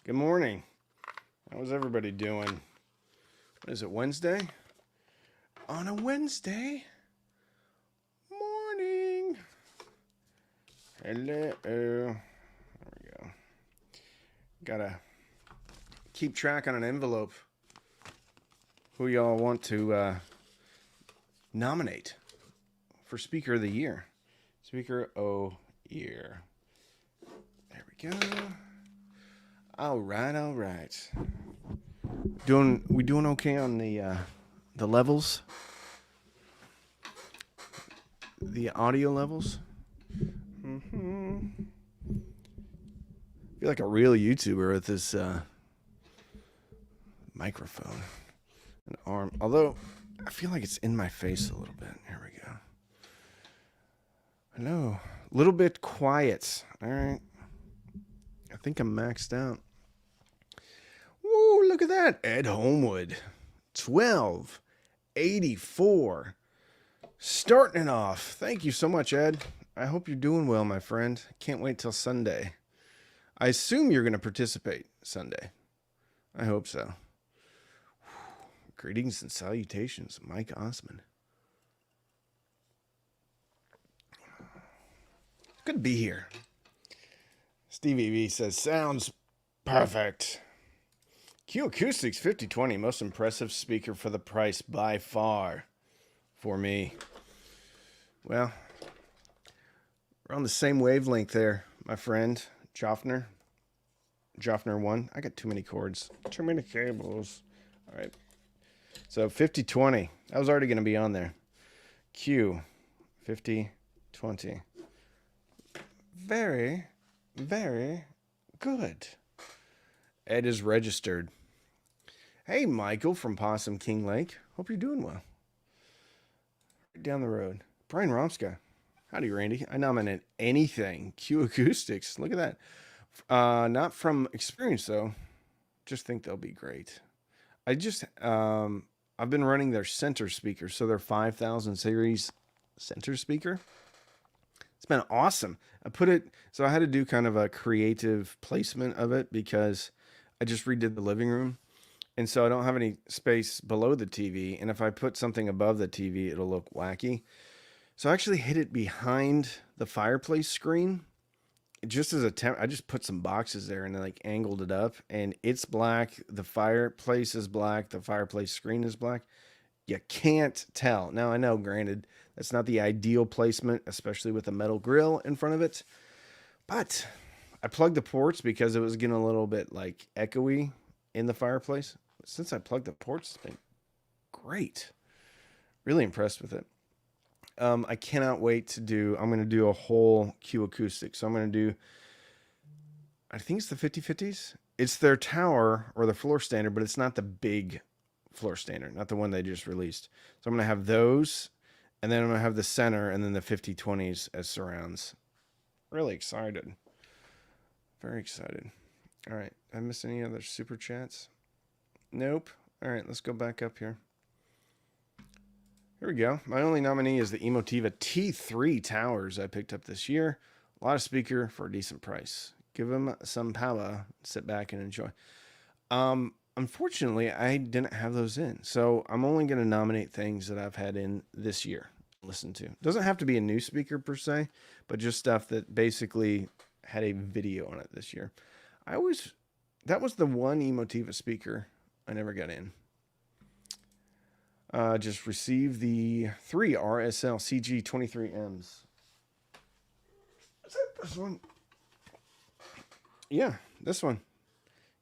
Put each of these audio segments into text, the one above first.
Good morning. How's everybody doing? What is it, Wednesday? On a Wednesday morning. Hello. There we go. Gotta keep track on an envelope who y'all want to nominate for Speaker of the Year. Speaker o' Year. There we go. All right. We doing okay on the levels? The audio levels? I feel like a real YouTuber with this microphone and arm. Although I feel like it's in my face a little bit. Here we go. Hello. A little bit quiet. All right. I think I'm maxed out. Woo, look at that. Ed Homewood. 1284. Starting it off. Thank you so much, Ed. I hope you're doing well, my friend. Can't wait till Sunday. I assume you're going to participate Sunday. I hope so. Greetings and salutations, Mike Osman. Good to be here. Stevie B says, sounds perfect. Q Acoustics 5020, most impressive speaker for the price by far for me. Well, we're on the same wavelength there, my friend. Joffner 1. I got too many cords. Too many cables. All right. So 5020. That was already going to be on there. Q 5020. Very, very good. Ed is registered. Hey, Michael from Possum King Lake. Hope you're doing well. Right down the road. Brian Romska. Howdy, Randy. I nominate anything. Q Acoustics. Look at that. Not from experience, though. Just think they'll be great. I've been running their center speaker. So their 5000 series center speaker. It's been awesome. So I had to do kind of a creative placement of it because I just redid the living room. And so I don't have any space below the TV. And if I put something above the TV, it'll look wacky. So I actually hid it behind the fireplace screen. Just as I just put some boxes there and like angled it up. And it's black. The fireplace is black. The fireplace screen is black. You can't tell. Now, I know, granted, that's not the ideal placement, especially with a metal grill in front of it. But I plugged the ports because it was getting a little bit like echoey in the fireplace. Since I plugged the ports, it's been great. Really impressed with it. I cannot wait to I'm going to do a whole Q Acoustic. So I'm going to do, I think it's the 5050s. It's their tower or the floor standard, but it's not the big floor standard, not the one they just released. So I'm going to have those, and then I'm going to have the center, and then the 5020s as surrounds. Really excited. Very excited. All right. Did I miss any other super chats? Nope. All right. Let's go back up here. Here we go. My only nominee is the Emotiva T3 towers I picked up this year. A lot of speaker for a decent price. Give them some power. Sit back and enjoy. Unfortunately, I didn't have those in. So I'm only going to nominate things that I've had in this year. Listen to. Doesn't have to be a new speaker per se, but just stuff that basically had a video on it this year. That was the one Emotiva speaker I never got in. Just received the 3 RSL CG23Ms. Is that this one? Yeah, this one.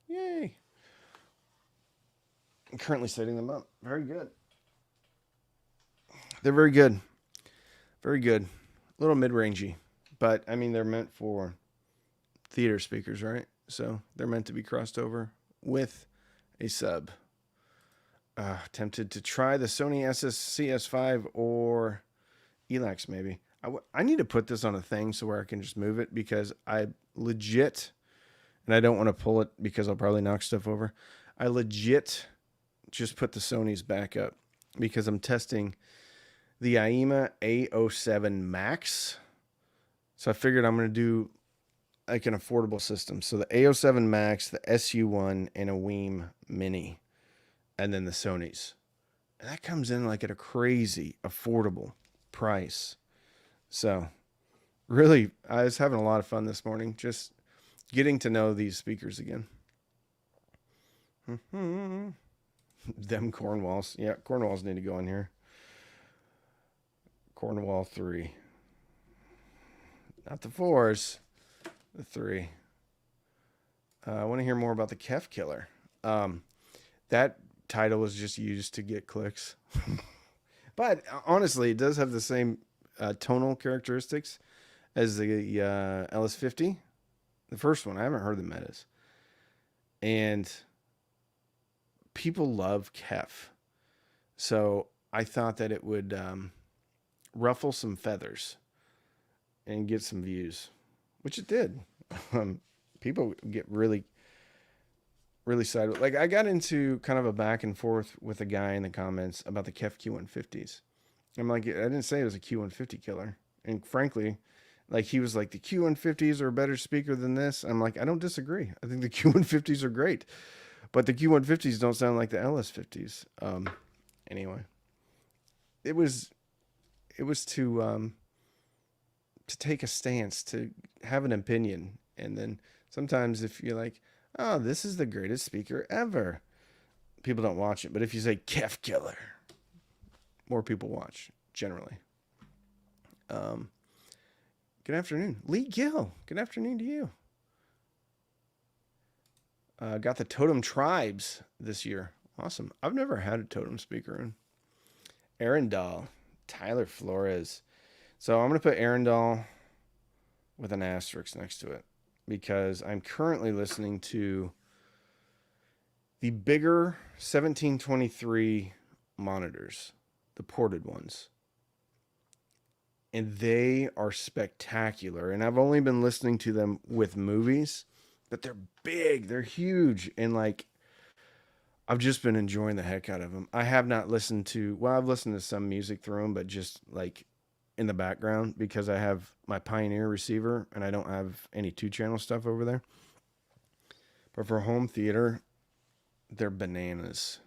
Yay. I'm currently setting them up. Very good. They're very good. Very good. A little mid-rangey. But, I mean, they're meant for theater speakers, right? So they're meant to be crossed over with a sub. Tempted to try the Sony SSCS5 or Elax maybe. I need to put this on a thing so where I can just move it because I legit, and I don't want to pull it because I'll probably knock stuff over. I legit just put the Sonys back up because I'm testing the AIYA A07 Max. So I figured I'm going to do like an affordable system. So the A07 Max, the SU1, and a Weem Mini, and then the Sonys. And that comes in like at a crazy affordable price. So really, I was having a lot of fun this morning just getting to know these speakers again. Them Cornwalls. Yeah, Cornwalls need to go in here. Cornwall 3. Not the 4s, the 3. I want to hear more about the Kef Killer. That title was just used to get clicks. But honestly, it does have the same tonal characteristics as the LS50. The first one, I haven't heard the Metas. And people love Kef. So I thought that it would ruffle some feathers and get some views, which it did. People get really excited. Like, I got into kind of a back and forth with a guy in the comments about the Kef Q150s. I'm like, I didn't say it was a Q150 killer. And frankly, like, he was like, the Q150s are a better speaker than this. I'm like, I don't disagree. I think the Q150s are great, but the Q150s don't sound like the LS50s. Anyway, it was to take a stance, to have an opinion. And then sometimes if you're like, oh, this is the greatest speaker ever, people don't watch it. But if you say Kef Killer, more people watch, generally. Good afternoon. Lee Gill, good afternoon to you. Got the Totem Tribes this year. Awesome. I've never had a Totem speaker. Arundel, Tyler Flores. So I'm going to put Arundel with an asterisk next to it because I'm currently listening to the bigger 1723 monitors, the ported ones. And they are spectacular. And I've only been listening to them with movies, but they're big, they're huge. And like, I've just been enjoying the heck out of them. I have not listened to, well, I've listened to some music through them, but just like in the background because I have my Pioneer receiver and I don't have any 2-channel stuff over there. But for home theater, they're bananas.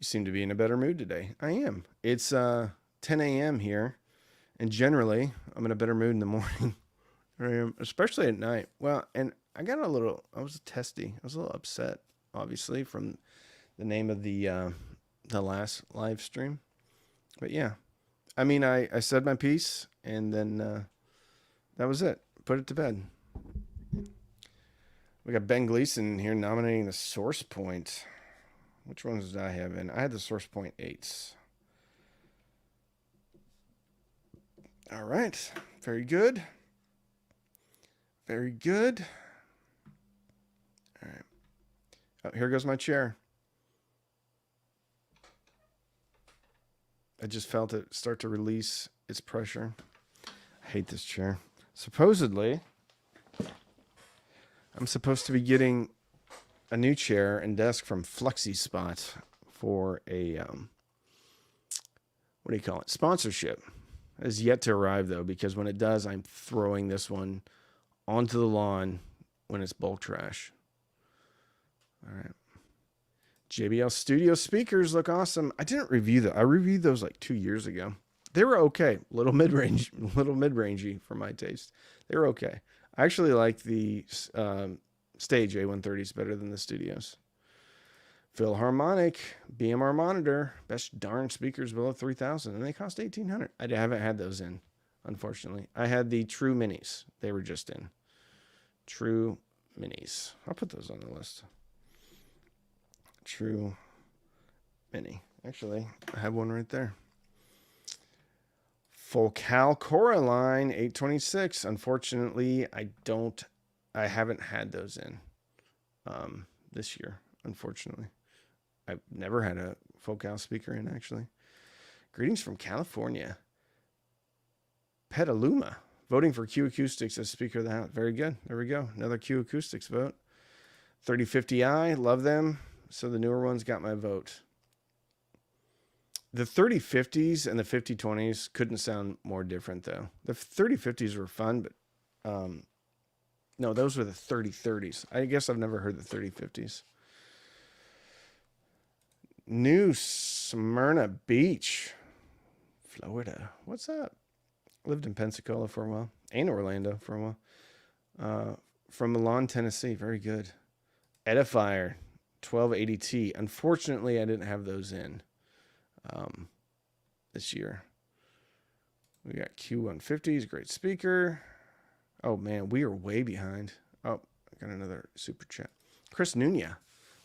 You seem to be in a better mood today. I am. It's 10 a.m. here, and generally I'm in a better mood in the morning, especially at night. Well, and I was testy. I was a little upset, obviously, from the name of the last live stream. But yeah, I mean, I said my piece, and then that was it. Put it to bed. We got Ben Gleason here nominating the Source Point. Which ones did I have in? I had the Source Point 8s. All right. Very good. Very good. All right. Oh, here goes my chair. I just felt it start to release its pressure. I hate this chair. Supposedly, I'm supposed to be getting a new chair and desk from FlexiSpot for a, what do you call it? Sponsorship. It has yet to arrive, though, because when it does, I'm throwing this one onto the lawn when it's bulk trash. All right. JBL Studio speakers look awesome. I didn't review them. I reviewed those like 2 years ago. They were okay. Little mid-rangey for my taste. They were okay. I actually like the Stage A130s better than the Studios. Philharmonic BMR monitor, best darn speakers below 3,000, and they cost $1,800. I haven't had those in, unfortunately. I had the True Minis. They were just in. True Minis. I'll put those on the list. True Mini. Actually, I have one right there. Focal Coraline 826. Unfortunately, I haven't had those in this year, unfortunately. I've never had a Focal speaker in, actually. Greetings from California. Petaluma. Voting for Q Acoustics as Speaker of the House. Very good. There we go. Another Q Acoustics vote. 3050i. Love them. So the newer ones got my vote. The 3050s and the 5020s couldn't sound more different, though. The 3050s were fun, but No, those were the 3030s. I guess I've never heard the 3050s. New Smyrna Beach, Florida. What's that? Lived in Pensacola for a while and Orlando for a while. From Milan, Tennessee. Very good. Edifier 1280T. Unfortunately, I didn't have those in this year. We got Q150s. Great speaker. Oh, man. We are way behind. Oh, I got another super chat. Chris Nunia.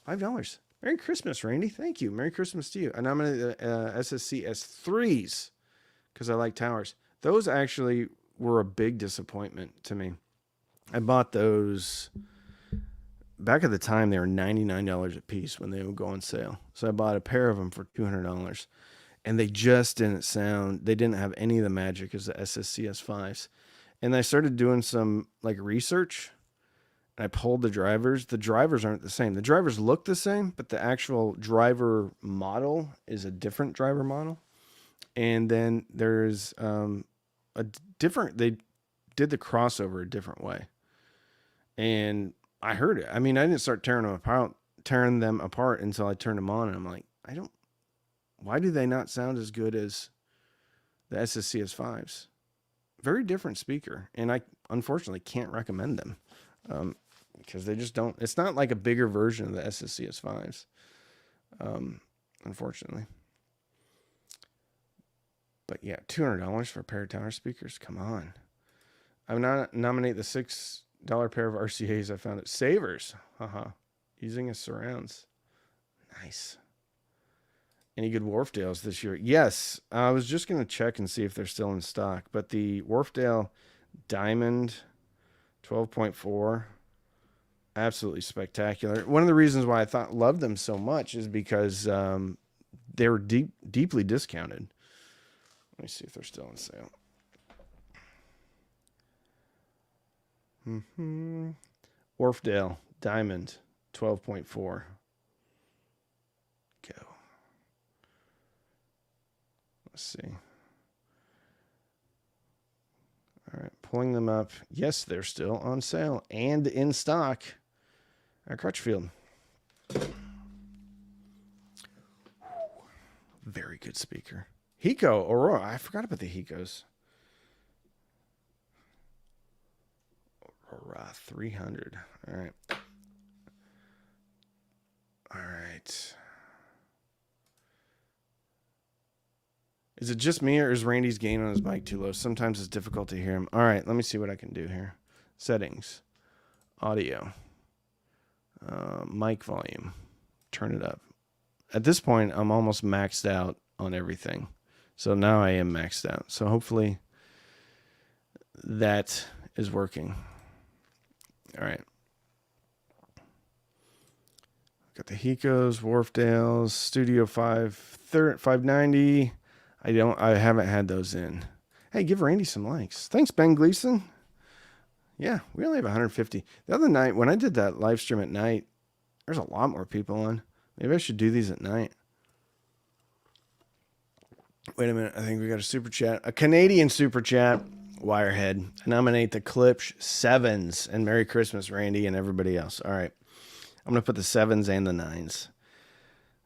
$5. Merry Christmas, Randy. Thank you. Merry Christmas to you. I nominated the SSC S3s because I like towers. Those actually were a big disappointment to me. I bought those back at the time. They were $99 a piece when they would go on sale. So I bought a pair of them for $200, and they just didn't sound. They didn't have any of the magic as the SSC S5s. And I started doing some like research. I pulled the drivers. The drivers aren't the same. The drivers look the same, but the actual driver model is a different driver model. And then there's a different. They did the crossover a different way. And I heard it. I mean, I didn't start tearing them apart until I turned them on, and I'm like, why do they not sound as good as the SSC S5s? Very different speaker, and I unfortunately can't recommend them. Because they just don't. It's not like a bigger version of the SSC S5s, unfortunately. But yeah, $200 for a pair of tower speakers. Come on. I would not nominate the $6 pair of RCAs I found at Savers. Using as surrounds. Nice. Any good Wharfdales this year? Yes. I was just going to check and see if they're still in stock. But the Wharfdale Diamond 12.4, absolutely spectacular. One of the reasons why I loved them so much is because they were deeply discounted. Let me see if they're still on sale. Wharfdale Diamond 12.4. Go. Let's see. All right, pulling them up. Yes, they're still on sale and in stock at Crutchfield. Very good speaker. Hiko Aurora. I forgot about the Hikos. Aurora 300. All right. All right. Is it just me, or is Randy's gain on his mic too low? Sometimes it's difficult to hear him. All right, let me see what I can do here. Settings. Audio. Mic volume. Turn it up. At this point, I'm almost maxed out on everything. So now I am maxed out. So hopefully that is working. All right. Got the Hikos, Wharfdales, Studio 590. I haven't had those in. Hey, give Randy some likes. Thanks, Ben Gleason. Yeah, we only have 150. The other night, when I did that live stream at night, there's a lot more people on. Maybe I should do these at night. Wait a minute. I think we got a super chat. A Canadian super chat. Wirehead. I nominate the Klipsch 7s. And Merry Christmas, Randy, and everybody else. All right. I'm going to put the 7s and the 9s.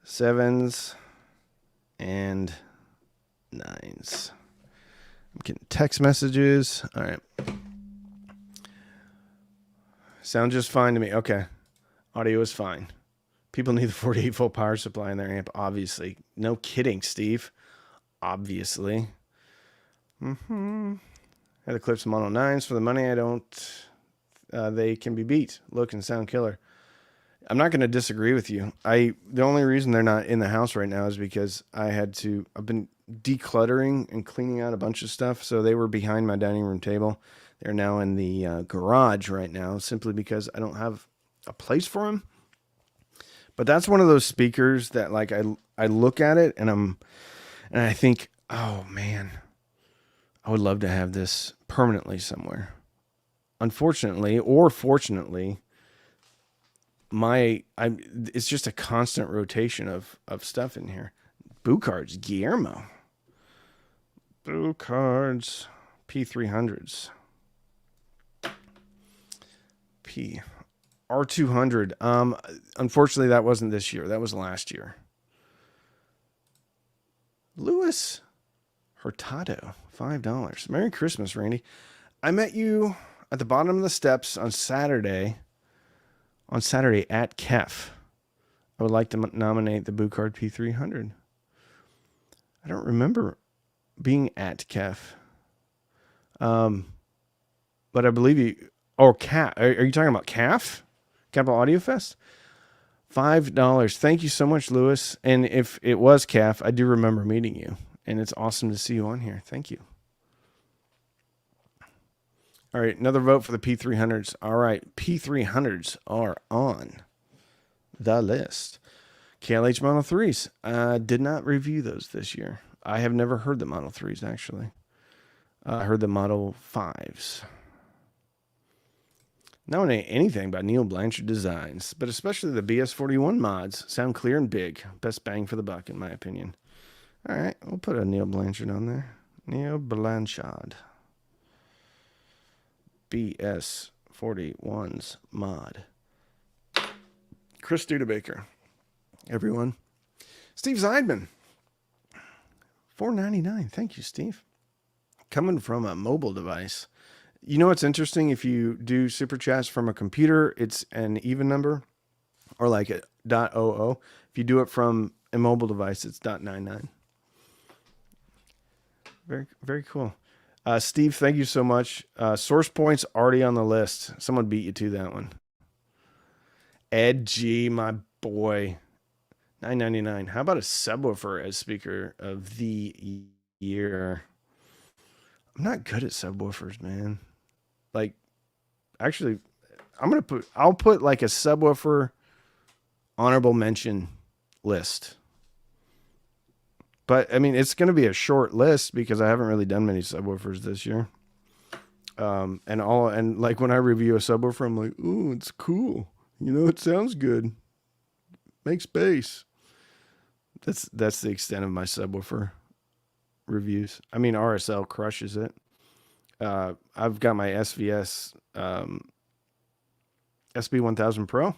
7s and 9s. I'm getting text messages. All right. Sound just fine to me. Okay. Audio is fine. People need the 48 volt power supply in their amp, obviously. No kidding, Steve. Obviously. Had the Klipsch Mono 9s for the money. I don't. They can be beat. Look and sound killer. I'm not going to disagree with you. The only reason they're not in the house right now is because I've been decluttering and cleaning out a bunch of stuff. So they were behind my dining room table. They're now in the garage right now, simply because I don't have a place for them. But that's one of those speakers that, like, I look at it and I think, oh man, I would love to have this permanently somewhere. Unfortunately, or fortunately, it's just a constant rotation of stuff in here. Boo cards, Guillermo. Boo cards, P300s. P. R200. Unfortunately, that wasn't this year. That was last year. Louis Hurtado, $5. Merry Christmas, Randy. I met you at the bottom of the steps on Saturday. On Saturday at KEF. I would like to nominate the Bucard P300. I don't remember being at KEF. But I believe you. Oh, CAF. Are you talking about CAF? Capital Audio Fest? $5. Thank you so much, Louis. And if it was CAF, I do remember meeting you. And it's awesome to see you on here. Thank you. All right, another vote for the P300s. All right, P300s are on the list. KLH Model 3s. Did not review those this year. I have never heard the Model 3s, actually. I heard the Model 5s. Not knowing anything about Neil Blanchard designs, but especially the BS41 mods sound clear and big. Best bang for the buck, in my opinion. All right, we'll put a Neil Blanchard on there. Neil Blanchard. BS41's mod. Chris Studebaker. Everyone. Steve Zeidman. $4.99. Thank you, Steve. Coming from a mobile device. You know what's interesting? If you do super chats from a computer, it's an even number, or like a .00. If you do it from a mobile device, it's .99. Very, very cool. Steve, thank you so much. Source Point's already on the list. Someone beat you to that one. Ed G, my boy. $9.99. How about a subwoofer as speaker of the year? I'm not good at subwoofers, man. Like, actually, I'll put like a subwoofer honorable mention list. But I mean, it's going to be a short list because I haven't really done many subwoofers this year. And like when I review a subwoofer, I'm like, ooh, it's cool. You know, it sounds good. Makes bass. That's the extent of my subwoofer reviews. I mean, RSL crushes it. I've got my SVS SB1000 Pro.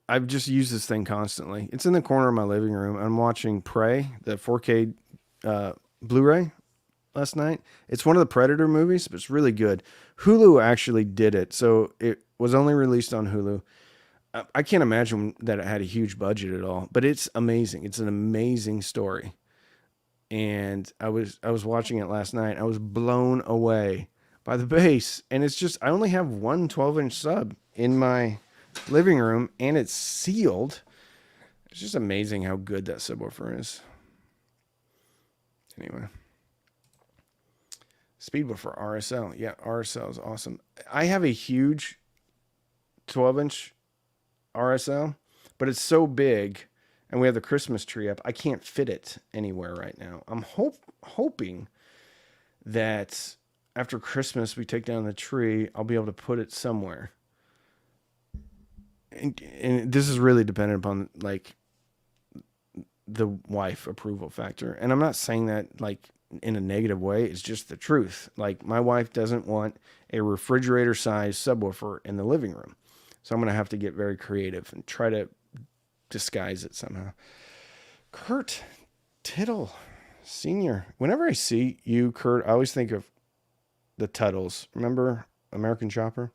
I've just used this thing constantly. It's in the corner of my living room. I'm watching Prey, the 4K Blu-ray last night. It's one of the Predator movies, but it's really good. Hulu actually did it, so it was only released on Hulu. I can't imagine that it had a huge budget at all, but it's amazing. It's an amazing story. And I was watching it last night. I was blown away by the bass. And it's just, I only have one 12-inch sub in my living room, and it's sealed. It's just amazing how good that subwoofer is. Anyway. Speedwoofer RSL. Yeah, RSL is awesome. I have a huge 12-inch RSL, but it's so big, and we have the Christmas tree up, I can't fit it anywhere right now. I'm hoping that after Christmas we take down the tree, I'll be able to put it somewhere. And this is really dependent upon like the wife approval factor. And I'm not saying that like in a negative way. It's just the truth. Like my wife doesn't want a refrigerator sized subwoofer in the living room. So I'm going to have to get very creative and try to disguise it somehow. Kurt Tittle Sr. Whenever I see you, Kurt, I always think of the Tuttles. Remember American Chopper?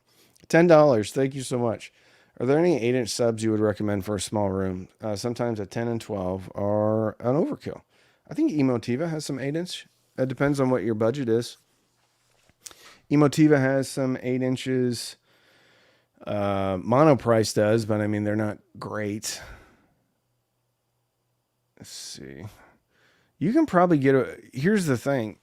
$10. Thank you so much. Are there any 8-inch subs you would recommend for a small room? Sometimes a 10 and 12 are an overkill. I think Emotiva has some 8-inch. It depends on what your budget is. Emotiva has some 8 inches. Monoprice does, but I mean, they're not great. Let's see. You can probably get here's the thing.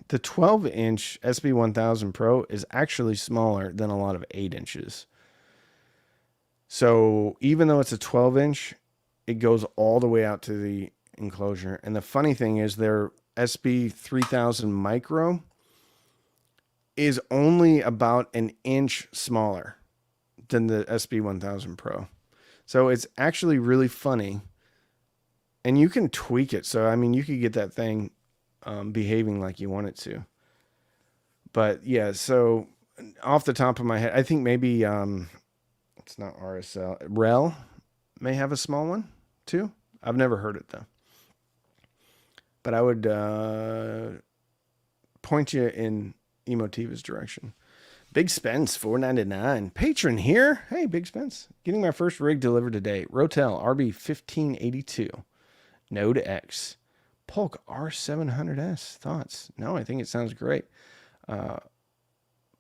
The 12-inch SB1000 Pro is actually smaller than a lot of 8 inches. So even though it's a 12-inch, it goes all the way out to the enclosure. And the funny thing is their SB3000 Micro is only about an inch smaller than the SB1000 Pro. So it's actually really funny. And you can tweak it. So, I mean, you could get that thing behaving like you want it to. But yeah, so off the top of my head, I think maybe it's not RSL. Rel may have a small one too. I've never heard it though. But I would point you in Emotiva's direction. Big Spence, $4.99. Patron here. Hey, Big Spence. Getting my first rig delivered today. Rotel RB1582. Node X. Polk R700S. Thoughts? No, I think it sounds great. I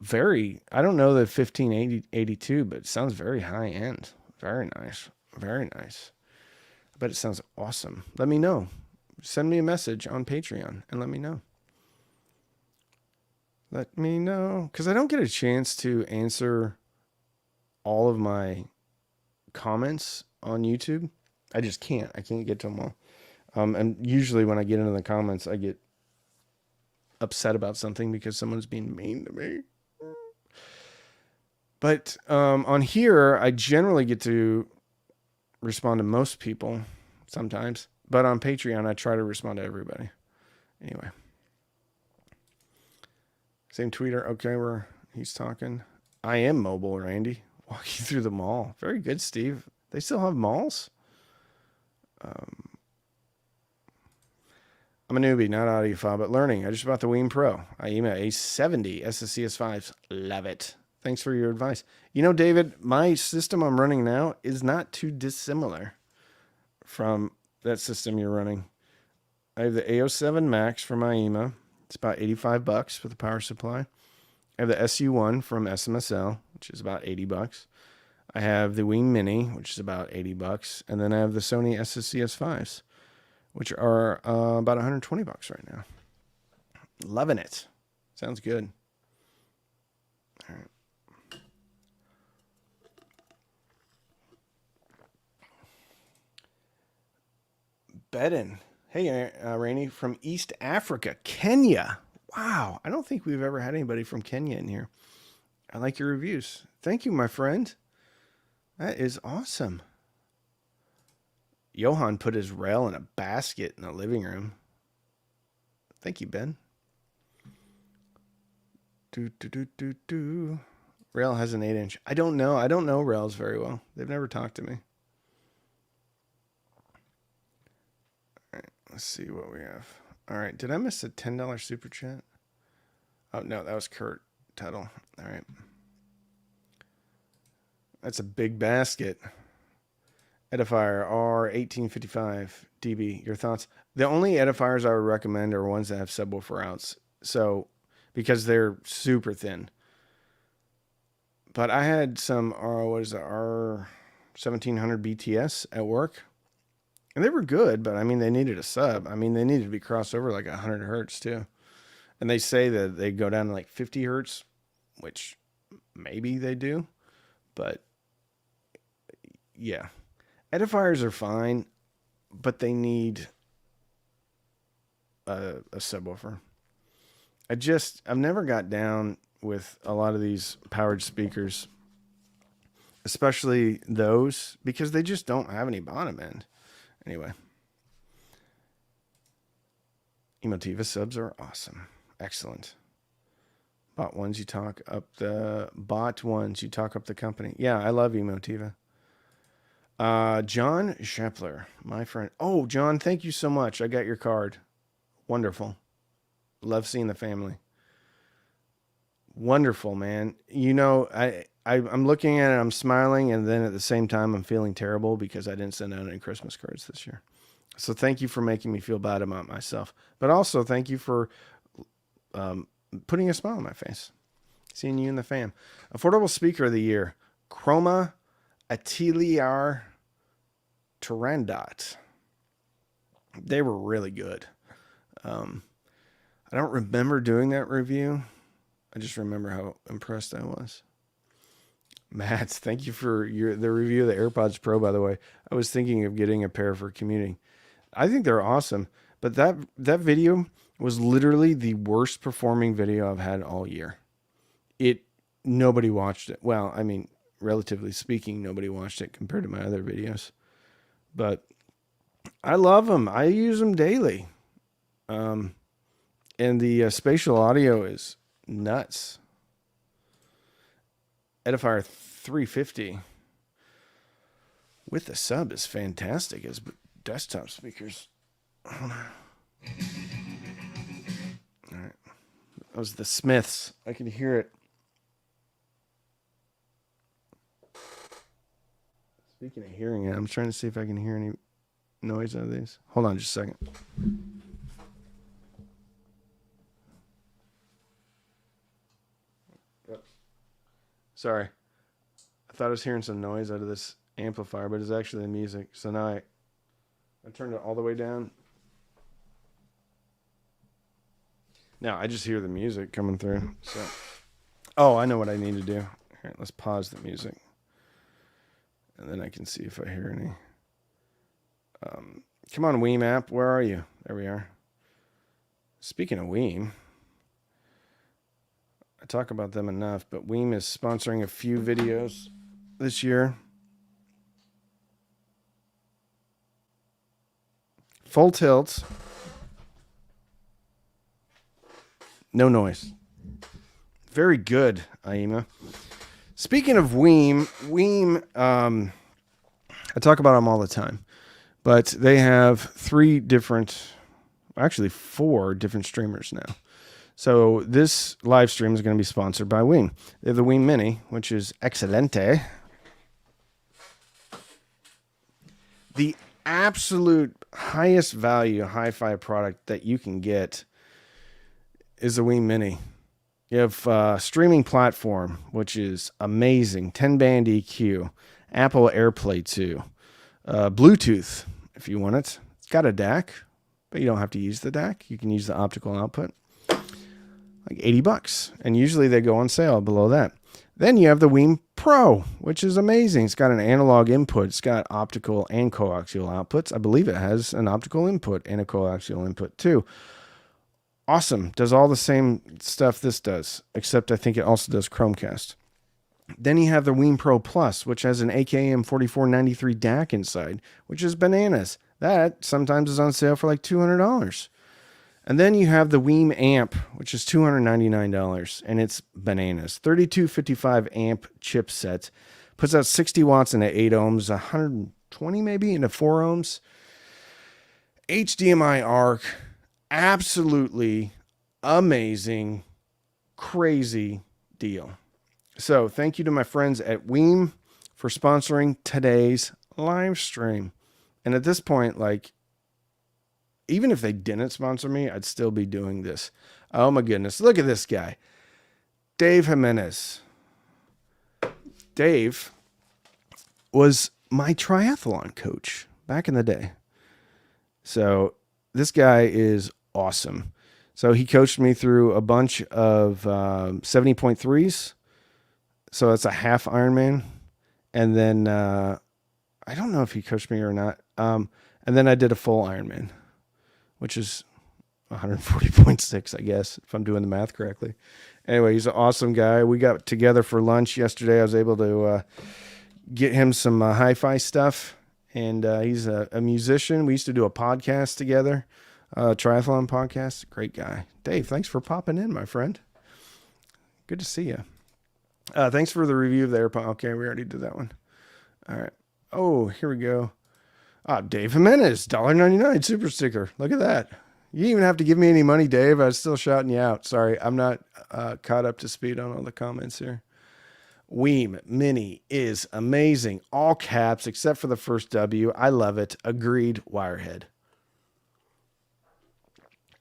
don't know the 1582, but it sounds very high end. Very nice. Very nice. I bet it sounds awesome. Let me know. Send me a message on Patreon and let me know. Let me know. Because I don't get a chance to answer all of my comments on YouTube. I just can't. I can't get to them all. And usually when I get into the comments, I get upset about something because someone's being mean to me. But on here, I generally get to respond to most people sometimes. But on Patreon, I try to respond to everybody. Anyway. Same tweeter. Okay, where he's talking. I am mobile, Randy. Walk you through the mall. Very good, Steve. They still have malls? I'm a newbie, not audiophile, but learning. I just bought the Weem Pro. I email A70 SSCS5s. Love it. Thanks for your advice. You know, David, my system I'm running now is not too dissimilar from that system you're running. I have the A07 Max from IEMA. It's about $85 with a power supply. I have the SU1 from SMSL, which is about $80. I have the Weem Mini, which is about $80. And then I have the Sony SSCS5s, which are about $120 right now. Loving it. Sounds good. All right. Bedin. Hey, Rainey, from East Africa, Kenya. Wow, I don't think we've ever had anybody from Kenya in here. I like your reviews. Thank you, my friend. That is awesome. Johan put his rail in a basket in the living room. Thank you, Ben. Rail has an 8-inch. I don't know. I don't know rails very well. They've never talked to me. Let's see what we have. All right. Did I miss a $10 super chat? Oh, no. That was Kurt Tuttle. All right. That's a big basket. Edifier R1855 dB. Your thoughts? The only edifiers I would recommend are ones that have subwoofer outs. So, because they're super thin. But I had some, R1700 BTS at work. And they were good, but I mean, they needed a sub. I mean, they needed to be crossed over like 100 hertz too. And they say that they go down to like 50 hertz, which maybe they do. But yeah, edifiers are fine, but they need a subwoofer. I've never got down with a lot of these powered speakers, especially those, because they just don't have any bottom end. Anyway, Emotiva subs are awesome. Excellent. Bot ones, you talk up the company. Yeah, I love Emotiva. John Shepler, my friend. Oh, John, thank you so much. I got your card. Wonderful. Love seeing the family. Wonderful, man. You know, I'm looking at it, I'm smiling, and then at the same time, I'm feeling terrible because I didn't send out any Christmas cards this year. So thank you for making me feel bad about myself. But also, thank you for putting a smile on my face. Seeing you and the fam. Affordable Speaker of the Year, Chroma Atelier Turandot. They were really good. I don't remember doing that review. I just remember how impressed I was. Matt, thank you for the review of the AirPods Pro, by the way. I was thinking of getting a pair for commuting. I think they're awesome. But that video was literally the worst performing video I've had all year. Nobody watched it. Well, I mean, relatively speaking, nobody watched it compared to my other videos. But I love them. I use them daily. And the spatial audio is nuts. Edifier 350 with the sub is fantastic as desktop speakers. All right. That was the Smiths. I can hear it. Speaking of hearing it, I'm trying to see if I can hear any noise out of these. Hold on just a second. Sorry. I thought I was hearing some noise out of this amplifier, but it's actually the music. So now I turned it all the way down. Now I just hear the music coming through. So, oh, I know what I need to do. All right, let's pause the music. And then I can see if I hear any. Come on, Weem app. Where are you? There we are. Speaking of Weem, I talk about them enough, but Weem is sponsoring a few videos this year. Full tilt. No noise. Very good, Aima. Speaking of Weem, I talk about them all the time, but they have four different streamers now. So this live stream is going to be sponsored by Weem. They have the Weem Mini, which is excelente. The absolute highest value hi-fi product that you can get is the Weem Mini. You have a streaming platform, which is amazing. 10-band EQ, Apple AirPlay 2, Bluetooth, if you want it. It's got a DAC, but you don't have to use the DAC. You can use the optical output. Like $80. And usually they go on sale below that. Then you have the Weem Pro, which is amazing. It's got an analog input. It's got optical and coaxial outputs. I believe it has an optical input and a coaxial input too. Awesome. Does all the same stuff this does, except I think it also does Chromecast. Then you have the Weem Pro Plus, which has an AKM 4493 DAC inside, which is bananas. That sometimes is on sale for like $200. And then you have the Weem Amp, which is $299, and it's bananas. 3255 amp chipset. Puts out 60 watts into 8 ohms, 120 maybe into 4 ohms. HDMI ARC. Absolutely amazing, crazy deal. So thank you to my friends at Weem for sponsoring today's live stream. And at this point, like, even if they didn't sponsor me, I'd still be doing this. Oh my goodness. Look at this guy. Dave Jimenez. Dave was my triathlon coach back in the day. So this guy is awesome. So he coached me through a bunch of 70.3s. So it's a half Ironman. And then I don't know if he coached me or not. And then I did a full Ironman, which is 140.6, I guess, if I'm doing the math correctly. Anyway, he's an awesome guy. We got together for lunch yesterday. I was able to get him some hi-fi stuff. And he's a musician. We used to do a podcast together, triathlon podcast. Great guy. Dave, thanks for popping in, my friend. Good to see you. Thanks for the review of the AirPod. Okay, we already did that one. All right. Oh, here we go. Dave Jimenez, $1.99 super sticker. Look at that. You didn't even have to give me any money, Dave. I was still shouting you out. Sorry, I'm not caught up to speed on all the comments here. Weem Mini is amazing. All caps except for the first W. I love it. Agreed, Wirehead.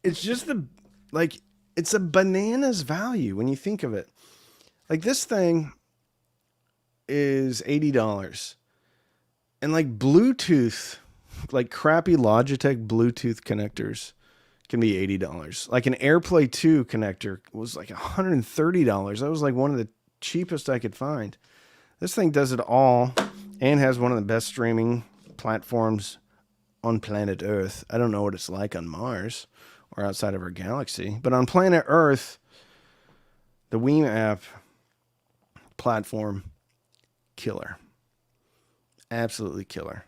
It's just it's a bananas value when you think of it. Like, this thing is $80. And like Bluetooth, like crappy Logitech Bluetooth connectors can be $80. Like an AirPlay 2 connector was like $130. That was like one of the cheapest I could find. This thing does it all and has one of the best streaming platforms on planet Earth. I don't know what it's like on Mars or outside of our galaxy, but on planet Earth, the Weem app platform, killer. Absolutely killer.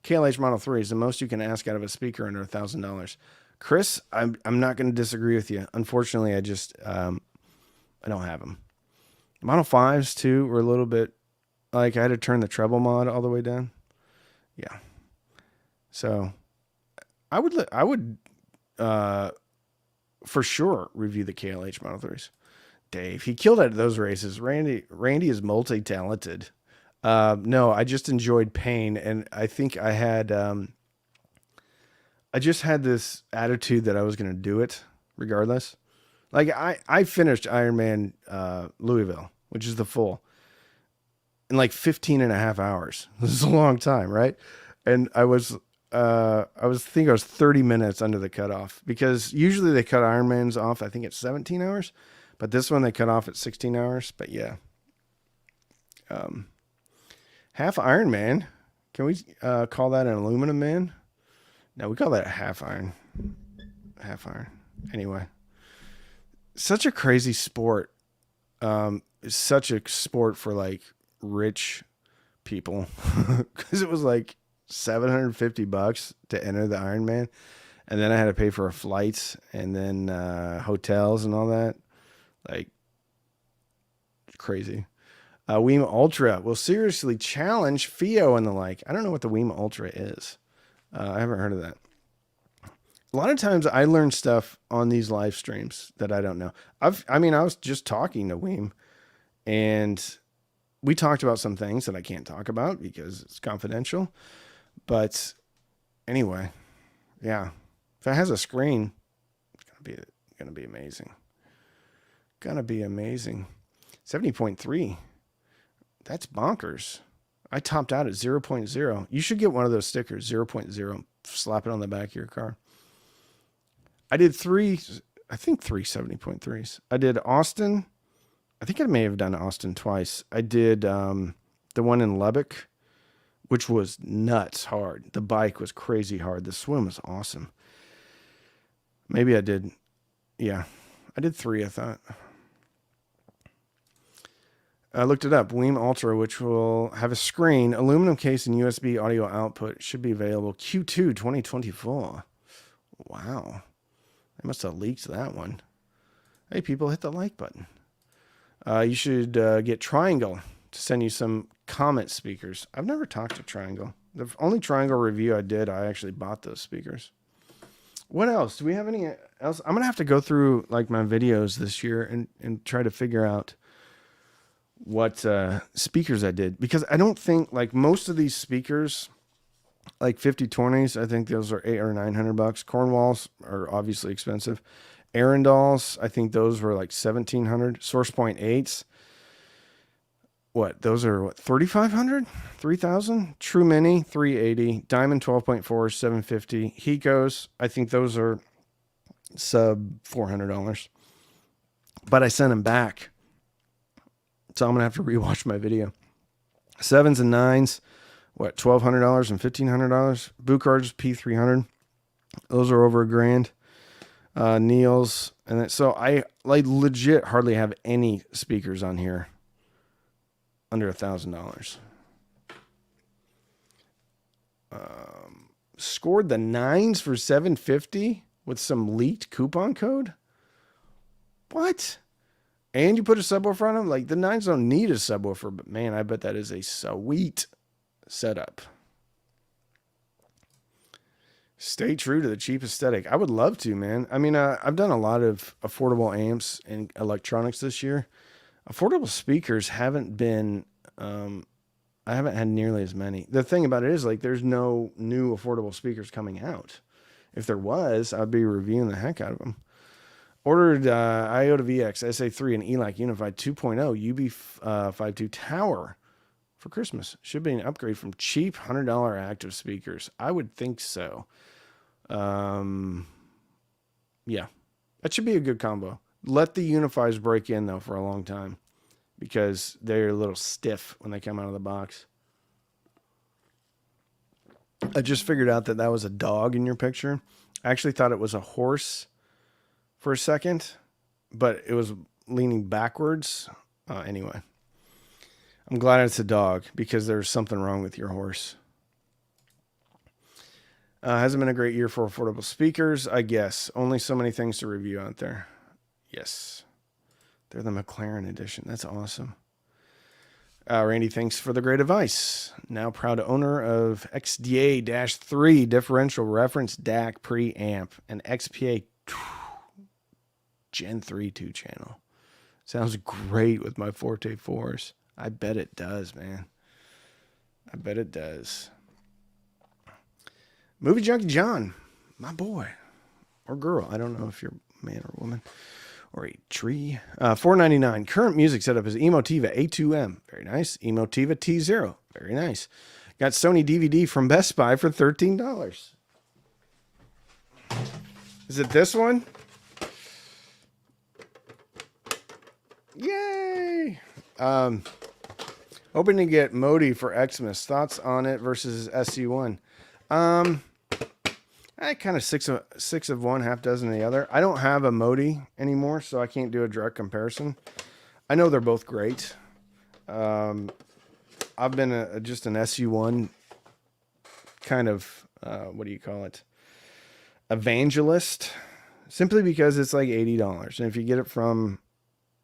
KLH Model 3 is the most you can ask out of a speaker under $1,000. Chris, I'm not going to disagree with you. Unfortunately, I just I don't have them. Model 5s too were a little bit like I had to turn the treble mod all the way down. Yeah. So I would for sure review the KLH Model 3s. Dave, he killed at those races. Randy is multi-talented. No, I just enjoyed pain, and I think I had I just had this attitude that I was going to do it regardless. Like I finished Ironman Louisville, which is the full, in like 15 and a half hours. This is a long time, right? And I was 30 minutes under the cutoff, because usually they cut Ironmans off, I think it's 17 hours, but this one they cut off at 16 hours. But yeah. Half Ironman. Can we call that an aluminum man? No, we call that a half iron. Half iron. Anyway. Such a crazy sport. It's such a sport for like rich people, because it was like $750 to enter the Ironman, and then I had to pay for a flight and then hotels and all that. Like crazy. Wema Ultra will seriously challenge FIO and the like. I don't know what the Wema Ultra is. I haven't heard of that. A lot of times I learn stuff on these live streams that I don't know. I was just talking to Weem, and we talked about some things that I can't talk about because it's confidential. But anyway, yeah, if it has a screen, it's gonna be amazing. Gonna be amazing. 70.3. That's bonkers. I topped out at 0.0. You should get one of those stickers, 0.0. Slap it on the back of your car. I did three 70.3s. I did Austin. I think I may have done Austin twice. I did the one in Lubbock, which was nuts hard. The bike was crazy hard. The swim was awesome. Maybe I did. Yeah, I did 3, I thought. I looked it up. Wema Ultra, which will have a screen, aluminum case, and USB audio output, should be available Q2 2024. Wow. They must have leaked that one. Hey, people, hit the like button. You should get Triangle to send you some Comet speakers. I've never talked to Triangle. The only Triangle review I did, I actually bought those speakers. What else? Do we have any else? I'm going to have to go through like my videos this year and try to figure out what speakers I did, because I don't think like most of these speakers, like 5020s, I think those are $800 or $900. Cornwalls are obviously expensive. Arundels, I think those were like 1,700. SourcePoint 8s, those are what, 3,500, 3,000. True Mini 380. Diamond 12.4 750. Hikos, I think those are sub $400. But I sent them back, so I'm gonna have to rewatch my video. 7s and 9s, $1,200 and $1,500. Buchards P300, those are over $1,000. Neil's, and then, so I like legit hardly have any speakers on here under $1,000. Scored the 9s for $750 with some leaked coupon code. What? And you put a subwoofer on them? Like, the 9s don't need a subwoofer, but man, I bet that is a sweet setup. Stay true to the cheap aesthetic. I would love to, man. I mean, I've done a lot of affordable amps and electronics this year. Affordable speakers haven't been, I haven't had nearly as many. The thing about it is, like, there's no new affordable speakers coming out. If there was, I'd be reviewing the heck out of them. Ordered IOTA VX SA3 and ELAC Unified 2.0 UB52 Tower for Christmas. Should be an upgrade from cheap $100 active speakers. I would think so. Yeah, that should be a good combo. Let the Unifies break in though for a long time, because they're a little stiff when they come out of the box. I just figured out that was a dog in your picture. I actually thought it was a horse for a second, but it was leaning backwards. Anyway, I'm glad it's a dog, because there's something wrong with your horse. Hasn't been a great year for affordable speakers, I guess. Only so many things to review out there. Yes. They're the McLaren edition. That's awesome. Randy, thanks for the great advice. Now proud owner of XDA-3 differential reference DAC preamp and XPA Gen 3 2-channel. Sounds great with my Forte 4s. I bet it does, man. I bet it does. Movie Junkie John, my boy. Or girl. I don't know if you're man or woman. Or a tree. $4.99. Current music setup is Emotiva A2M. Very nice. Emotiva T0. Very nice. Got Sony DVD from Best Buy for $13. Is it this one? Yay! Hoping to get Modi for Xmas. Thoughts on it versus SC1? I kind of six of one, half dozen of the other. I don't have a Modi anymore, so I can't do a direct comparison. I know they're both great. I've been just an SU1 kind of, what do you call it? Evangelist, simply because it's like $80. And if you get it from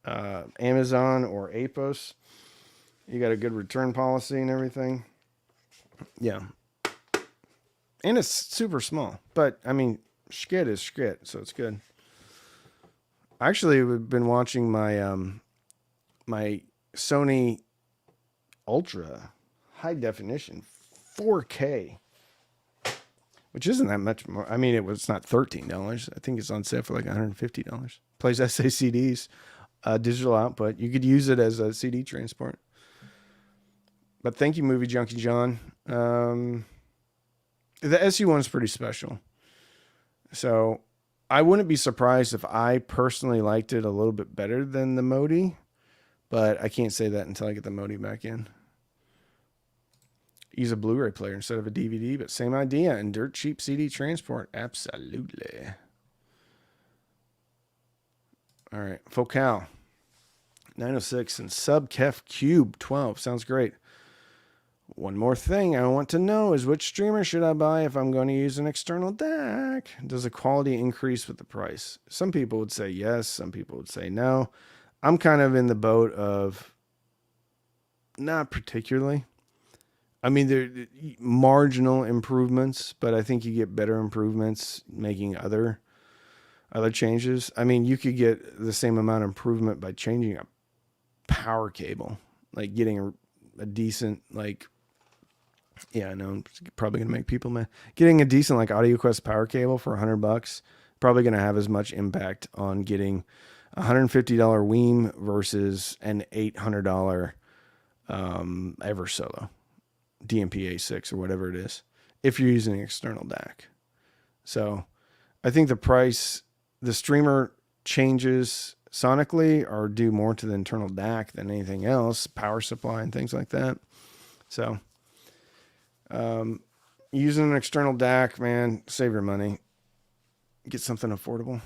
Amazon or Apos, you got a good return policy and everything. Yeah. And it's super small, but I mean, shit is shit, so it's good. Actually, we've been watching my my Sony Ultra high definition 4K, which isn't that much more. I mean, it's not $13. I think it's on sale for like $150. Plays SACDs, digital output. You could use it as a CD transport. But thank you, Movie Junkie John. The SU1 is pretty special. So I wouldn't be surprised if I personally liked it a little bit better than the Modi, but I can't say that until I get the Modi back in. Use a Blu-ray player instead of a DVD, but same idea and dirt cheap CD transport. Absolutely. All right. Focal 906 and Subkef Cube 12. Sounds great. One more thing I want to know is which streamer should I buy if I'm going to use an external DAC? Does the quality increase with the price? Some people would say yes. Some people would say no. I'm kind of in the boat of not particularly. I mean, there are marginal improvements, but I think you get better improvements making other changes. I mean, you could get the same amount of improvement by changing a power cable, like getting a decent, like, yeah, I know I'm probably going to make people mad. Getting a decent like AudioQuest power cable for $100, probably going to have as much impact on getting a $150 Weem versus an $800 Eversolo DMP-A6 or whatever it is, if you're using an external DAC. So I think the streamer changes sonically are due more to the internal DAC than anything else, power supply and things like that. So using an external DAC, man, save your money. Get something affordable.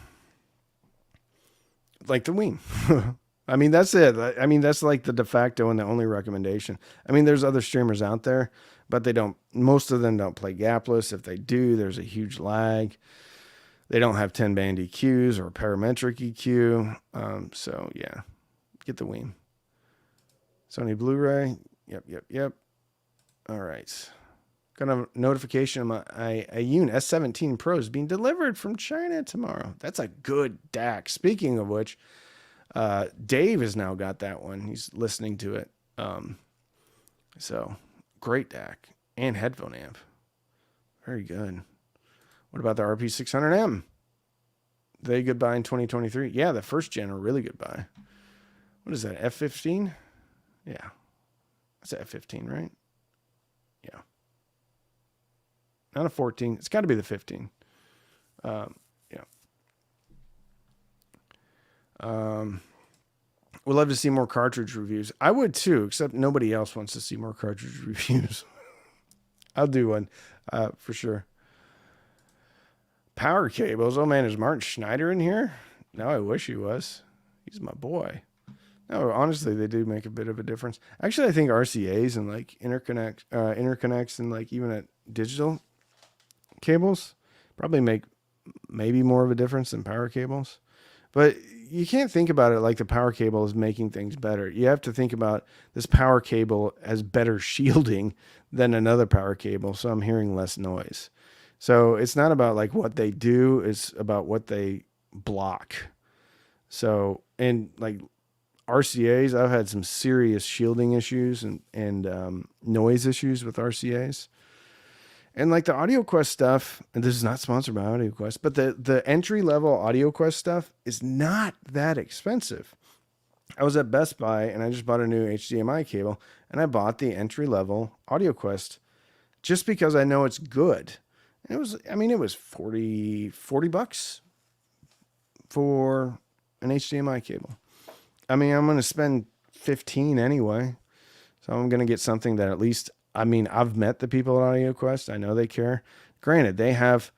Like the Weem. I mean, that's it. I mean, that's like the de facto and the only recommendation. I mean, there's other streamers out there, but most of them don't play gapless. If they do, there's a huge lag. They don't have 10-band EQs or parametric EQ. So yeah, get the Weem. Sony Blu-ray. Yep. All right. Got a notification my Aiyun S17 Pro is being delivered from China tomorrow. That's a good DAC. Speaking of which, Dave has now got that one. He's listening to it. So great DAC and headphone amp. Very good. What about the RP600M? They goodbye in 2023. Yeah, the first gen are really goodbye. What is that? F15? Yeah. That's an F15, right? Yeah. Not a 14. It's got to be the 15. Yeah. Would love to see more cartridge reviews. I would too, except nobody else wants to see more cartridge reviews. I'll do one for sure. Power cables. Oh man, is Martin Schneider in here? Now I wish he was. He's my boy. No, honestly, they do make a bit of a difference. Actually, I think RCAs and like interconnects and like even at digital cables probably make maybe more of a difference than power cables. But you can't think about it like the power cable is making things better. You have to think about this power cable as better shielding than another power cable, so I'm hearing less noise. So it's not about like what they do, it's about what they block. So, and like RCAs, I've had some serious shielding issues and noise issues with RCAs. And like the AudioQuest stuff, and this is not sponsored by AudioQuest, but the entry level AudioQuest stuff is not that expensive. I was at Best Buy and I just bought a new HDMI cable, and I bought the entry level AudioQuest just because I know it's good. And it was, I mean, it was 40 bucks for an HDMI cable. I mean, I'm going to spend 15 anyway. So I'm going to get something that at least, I mean, I've met the people at AudioQuest. I know they care. Granted, they have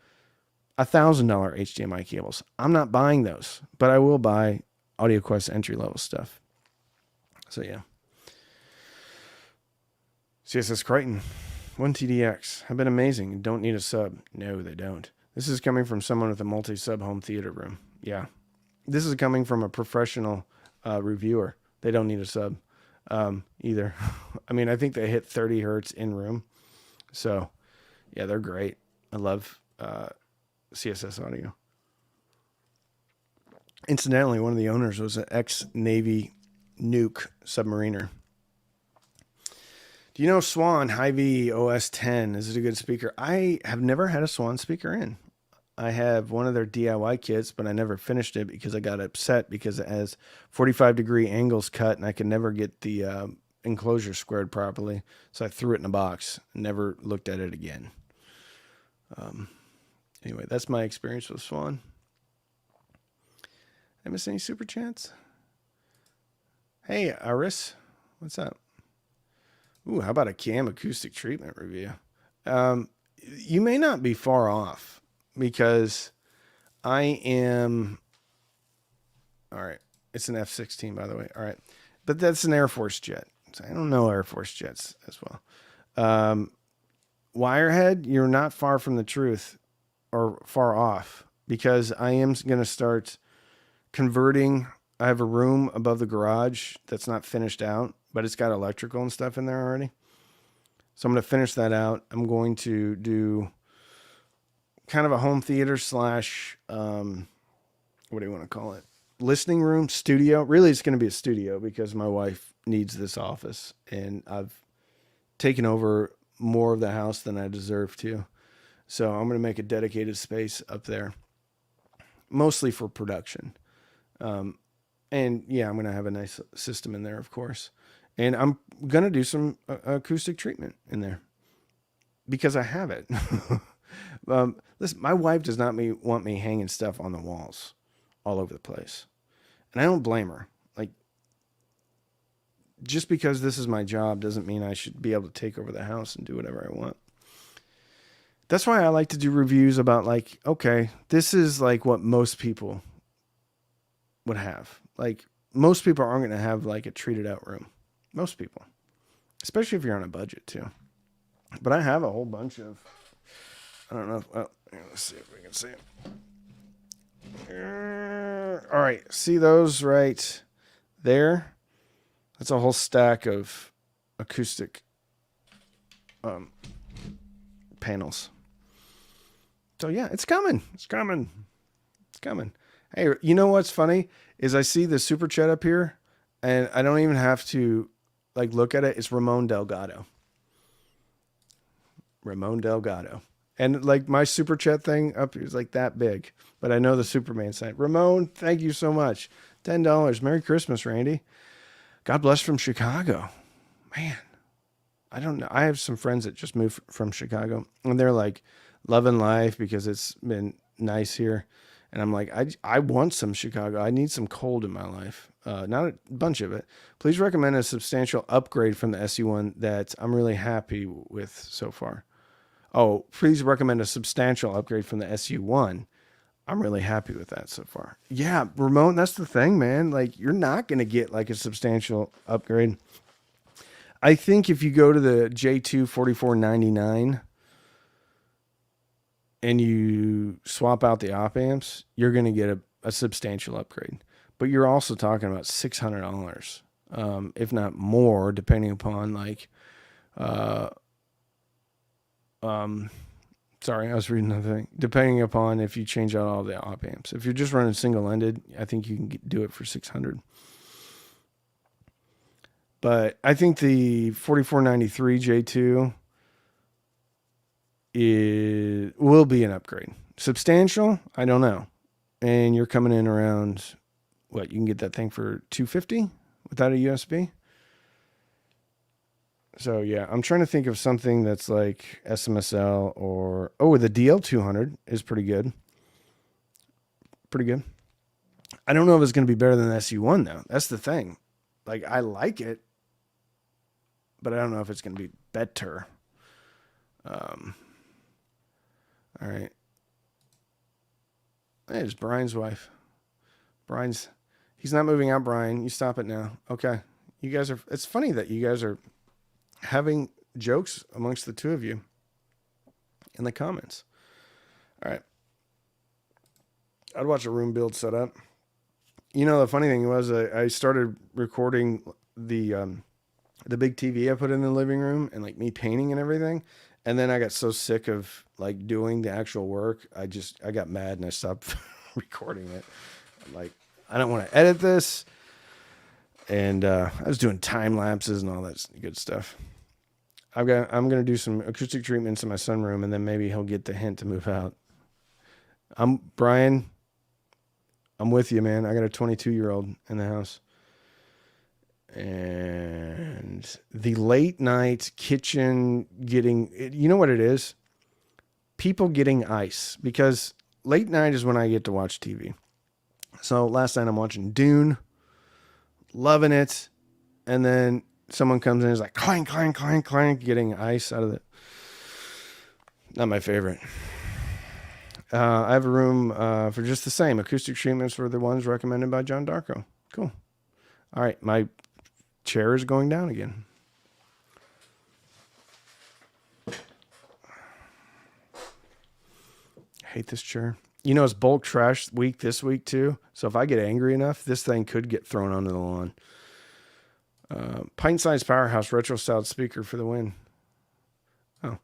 $1,000 HDMI cables. I'm not buying those, but I will buy AudioQuest entry level stuff. So yeah. CSS Crichton, 1TDX have been amazing. Don't need a sub. No, they don't. This is coming from someone with a multi-sub home theater room. Yeah. This is coming from a professional reviewer. They don't need a sub either. I mean, I think they hit 30 hertz in room. So yeah, they're great. I love CSS audio. Incidentally, one of the owners was an ex-Navy nuke submariner. Do you know Swan Hy-Vee OS 10? Is it a good speaker? I have never had a Swan speaker in. I have one of their DIY kits, but I never finished it because I got upset because it has 45-degree angles cut and I could never get the enclosure squared properly. So I threw it in a box and never looked at it again. Anyway, that's my experience with Swan. Did I miss any super chats? Hey, Iris. What's up? Ooh, how about a cam acoustic treatment review? You may not be far off because I am... All right. It's an F-16, by the way. All right. But that's an Air Force jet. So I don't know Air Force jets as well. Wirehead, you're not far from the truth or far off because I am going to start converting. I have a room above the garage that's not finished out, but it's got electrical and stuff in there already. So I'm going to finish that out. I'm going to do kind of a home theater slash, what do you want to call it? Listening room, studio. Really, it's going to be a studio because my wife needs this office and I've taken over more of the house than I deserve to. So I'm going to make a dedicated space up there, mostly for production. And yeah, I'm going to have a nice system in there, of course. And I'm going to do some acoustic treatment in there because I have it. Listen, my wife does not want me hanging stuff on the walls all over the place. And I don't blame her. Like, just because this is my job doesn't mean I should be able to take over the house and do whatever I want. That's why I like to do reviews about like, okay, this is like what most people would have. Like, most people aren't going to have like a treated out room. Most people, especially if you're on a budget too. But I have a whole bunch of, I don't know. Well, let's see if we can see it. All right. See those right there? That's a whole stack of acoustic panels. So yeah, it's coming. It's coming. It's coming. Hey, you know what's funny is I see the super chat up here and I don't even have to like look at it. It's Ramon Delgado. Ramon Delgado. And like my super chat thing up here is like that big, but I know the Superman sign. Ramon, thank you so much. $10. Merry Christmas, Randy. God bless from Chicago. Man, I don't know. I have some friends that just moved from Chicago and they're like loving life because it's been nice here. And I'm like, I want some Chicago. I need some cold in my life. Not a bunch of it. Please recommend a substantial upgrade from the SU1 that I'm really happy with so far. Oh, please recommend a substantial upgrade from the SU1. I'm really happy with that so far. Yeah, Ramon, that's the thing, man. Like, you're not going to get like a substantial upgrade. I think if you go to the J2 4499 and you swap out the op amps, you're going to get a substantial upgrade. But you're also talking about $600, if not more, depending upon like, sorry, I was reading another thing. Depending upon if you change out all the op amps. If you're just running single-ended, I think you can do it for $600. But I think the 4493 J2 will be an upgrade. Substantial? I don't know. And you're coming in around, what, you can get that thing for $250 without a USB? So yeah, I'm trying to think of something that's like SMSL or, the DL200 is pretty good. Pretty good. I don't know if it's going to be better than the SU1 though. That's the thing. Like, I like it, but I don't know if it's going to be better. All right. There's Brian's wife. He's not moving out, Brian. You stop it now. Okay. You guys it's funny that you guys are having jokes amongst the two of you in the comments. All right. I'd watch a room build set up. You know, the funny thing was I started recording the big TV I put in the living room and like me painting and everything. And then I got so sick of like doing the actual work. I got mad and I stopped recording it. I'm like, I don't want to edit this. And I was doing time lapses and all that good stuff. I'm going to do some acoustic treatments in my sunroom, and then maybe he'll get the hint to move out. Brian, I'm with you, man. I got a 22-year-old in the house. And the late night kitchen you know what it is? People getting ice, because late night is when I get to watch TV. So last night I'm watching Dune, loving it. And then someone comes in and is like, clank, clank, clank, clank, getting ice out of it. Not my favorite. I have a room for just the same. Acoustic treatments were the ones recommended by John Darko. Cool. All right, my chair is going down again. I hate this chair. You know, it's bulk trash week this week too. So if I get angry enough, this thing could get thrown onto the lawn. Pint-sized powerhouse retro styled speaker for the win. Oh,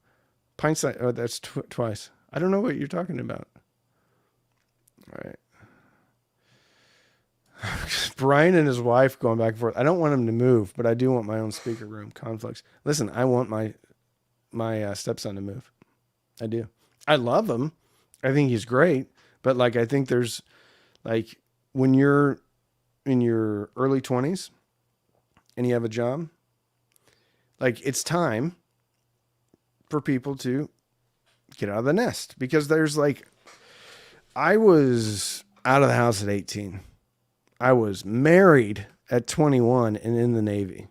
pint-sized. Oh, that's twice. I don't know what you're talking about. All right. Brian and his wife going back and forth. I don't want him to move, but I do want my own speaker room. Conflicts. Listen, I want my stepson to move. I do. I love him. I think he's great. But like, I think there's like, when you're in your early 20s and you have a job, like, it's time for people to get out of the nest, because there's like, I was out of the house at 18. I was married at 21 and in the Navy.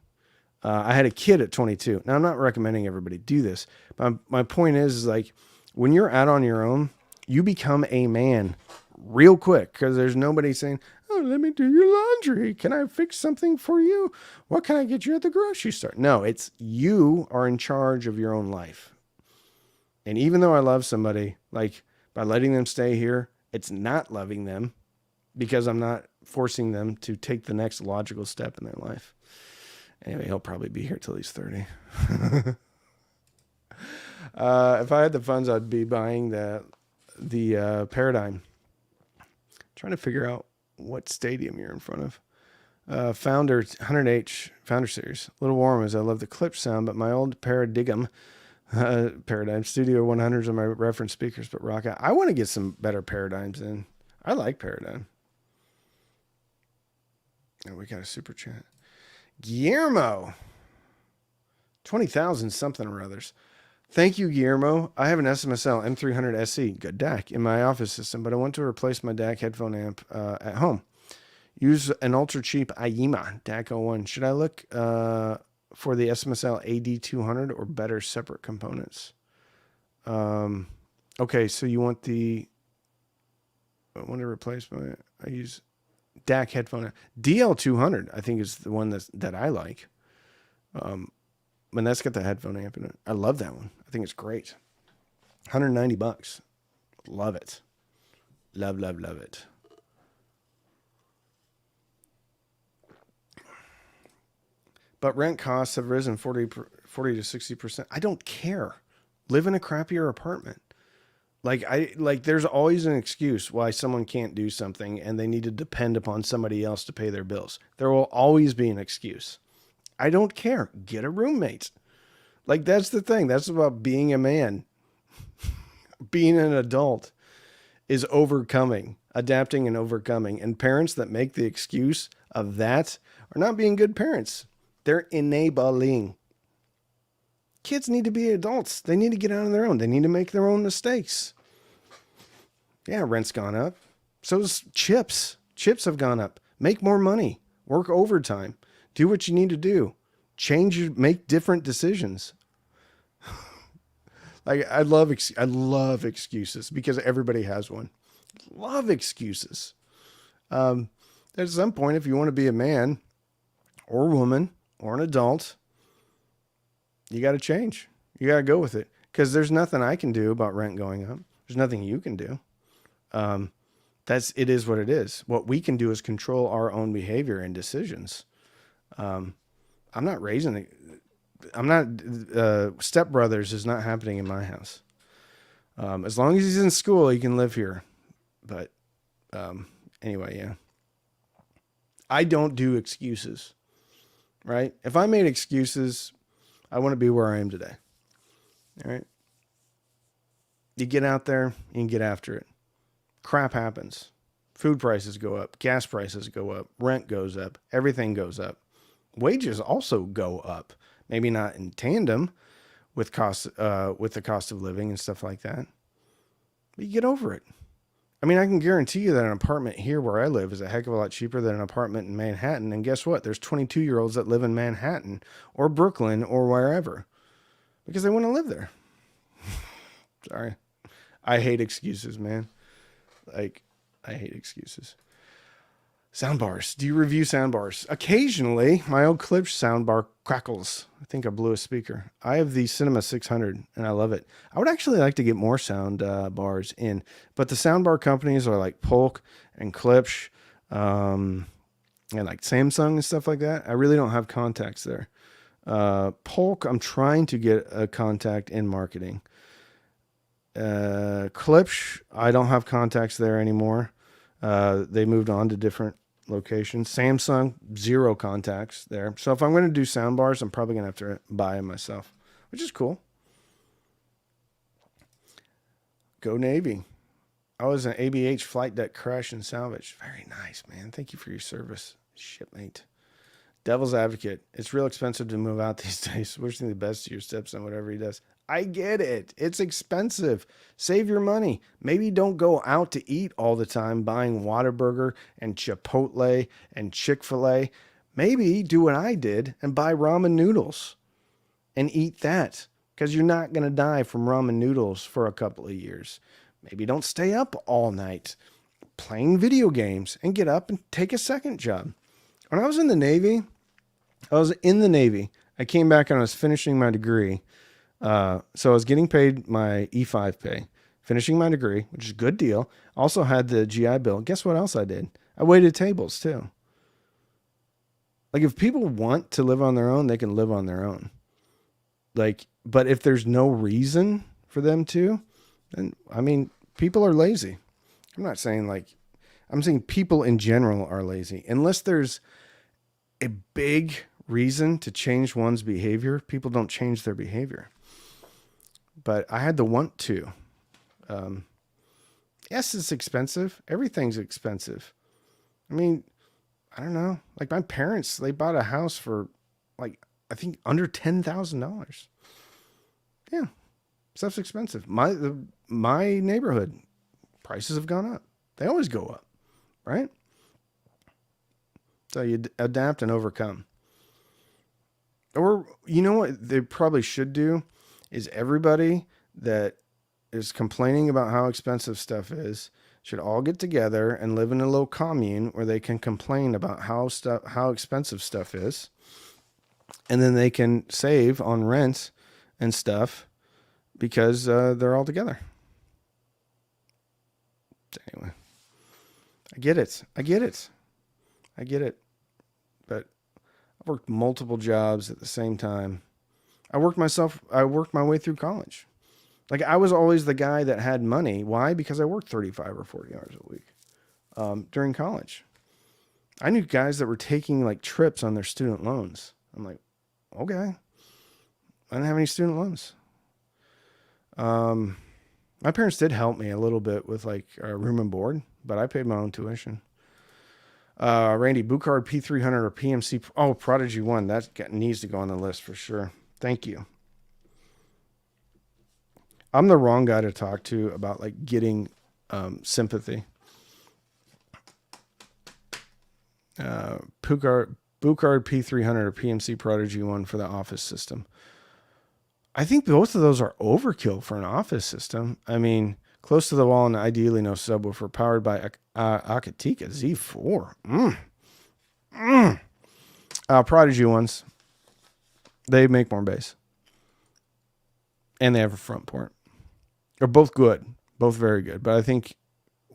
I had a kid at 22. Now, I'm not recommending everybody do this, but my point is like, when you're out on your own, you become a man real quick, because there's nobody saying, oh, let me do your laundry. Can I fix something for you? What can I get you at the grocery store? No, it's you are in charge of your own life. And even though I love somebody, like, by letting them stay here, it's not loving them, because I'm not forcing them to take the next logical step in their life. Anyway, he'll probably be here till he's 30. If I had the funds, I'd be buying the Paradigm. Trying to figure out what stadium you're in front of. Founder 100H Founder Series. A little warm as I love the clip sound, but my old Paradigm Studio 100s are my reference speakers, but rock out. I want to get some better Paradigms in. I like Paradigm. Oh, we got a super chat. Guillermo. 20,000 something or others. Thank you, Guillermo. I have an SMSL M300 SE, good DAC, in my office system, but I want to replace my DAC headphone amp at home. Use an ultra cheap Ayima DAC 01. Should I look for the SMSL AD200 or better separate components? Okay, so you want I want to replace I use DAC headphone. DL200, I think, is the one that I like. And that's got the headphone amp in it. I love that one. I think it's great. $190. Love it. Love, love, love it. but rent costs have risen 40 to 60%. I don't care. Live in a crappier apartment. Like there's always an excuse why someone can't do something and they need to depend upon somebody else to pay their bills. There will always be an excuse. I don't care. Get a roommate. Like, that's the thing. That's about being a man. Being an adult is overcoming, adapting and overcoming. And parents that make the excuse of that are not being good parents. They're enabling. Kids need to be adults. They need to get out on their own. They need to make their own mistakes. Yeah, rent's gone up. So's chips. Chips have gone up. Make more money. Work overtime. Do what you need to do. Make different decisions. Like, I love excuses because everybody has one. Love excuses. At some point, if you want to be a man or woman or an adult, you got to change. You got to go with it because there's nothing I can do about rent going up. There's nothing you can do. It is what it is. What we can do is control our own behavior and decisions. I'm not Step Brothers is not happening in my house. As long as he's in school, he can live here. But, anyway, yeah. I don't do excuses, right? If I made excuses, I wouldn't be where I am today. All right. You get out there, you can get after it. Crap happens. Food prices go up. Gas prices go up. Rent goes up. Everything goes up. Wages also go up. Maybe not in tandem with the cost of living and stuff like that. But you get over it. I mean, I can guarantee you that an apartment here where I live is a heck of a lot cheaper than an apartment in Manhattan. And guess what? There's 22-year-olds that live in Manhattan or Brooklyn or wherever because they want to live there. Sorry. I hate excuses, man. Like, I hate excuses. Soundbars. Do you review soundbars? Occasionally, my old Klipsch soundbar crackles. I think I blew a speaker. I have the Cinema 600, and I love it. I would actually like to get more sound bars in, but the soundbar companies are like Polk and Klipsch, and like Samsung and stuff like that. I really don't have contacts there. Polk, I'm trying to get a contact in marketing. Klipsch, I don't have contacts there anymore. They moved on to different locations. Samsung, 0 contacts there. So if I'm going to do sound bars, I'm probably going to have to buy them myself, which is cool. Go Navy. I was an ABH flight deck crash and salvage. Very nice, man. Thank you for your service, shipmate. Devil's advocate. It's real expensive to move out these days. Wishing the best to your stepson, whatever he does. I get it. It's expensive. Save your money. Maybe don't go out to eat all the time buying Whataburger and Chipotle and Chick-fil-A. Maybe do what I did and buy ramen noodles and eat that because you're not going to die from ramen noodles for a couple of years. Maybe don't stay up all night playing video games and get up and take a second job. When I was in the Navy, I came back and I was finishing my degree. So I was getting paid my E5 pay, finishing my degree, which is a good deal. Also had the GI Bill. Guess what else I did? I waited tables too. Like, if people want to live on their own, they can live on their own. Like, but if there's no reason for them to, then, I mean, people are lazy. I'm saying people in general are lazy. Unless there's a big reason to change one's behavior, people don't change their behavior. But I had the want to. Yes, it's expensive. Everything's expensive. I mean, I don't know. Like, my parents, they bought a house for, like, I think under $10,000. Yeah, stuff's expensive. My neighborhood, prices have gone up. They always go up, right? So you adapt and overcome. Or, you know what they probably should do is everybody that is complaining about how expensive stuff is should all get together and live in a little commune where they can complain about how expensive stuff is. And then they can save on rent and stuff because they're all together. Anyway, I get it. But worked multiple jobs at the same time. I worked my way through college. Like I was always the guy that had money. Why? Because I worked 35 or 40 hours a week during college. I knew guys that were taking like trips on their student loans. I'm like, okay. I didn't have any student loans. My parents did help me a little bit with like room and board, but I paid my own tuition. Randy, Buchard P300 or PMC. Oh, Prodigy 1. That needs to go on the list for sure. Thank you. I'm the wrong guy to talk to about like getting sympathy. Buchard P300 or PMC Prodigy 1 for the office system. I think both of those are overkill for an office system. I mean, close to the wall and ideally no subwoofer, powered by Akatika Z4. Prodigy ones. They make more bass. And they have a front port. They're both good. Both very good. But I think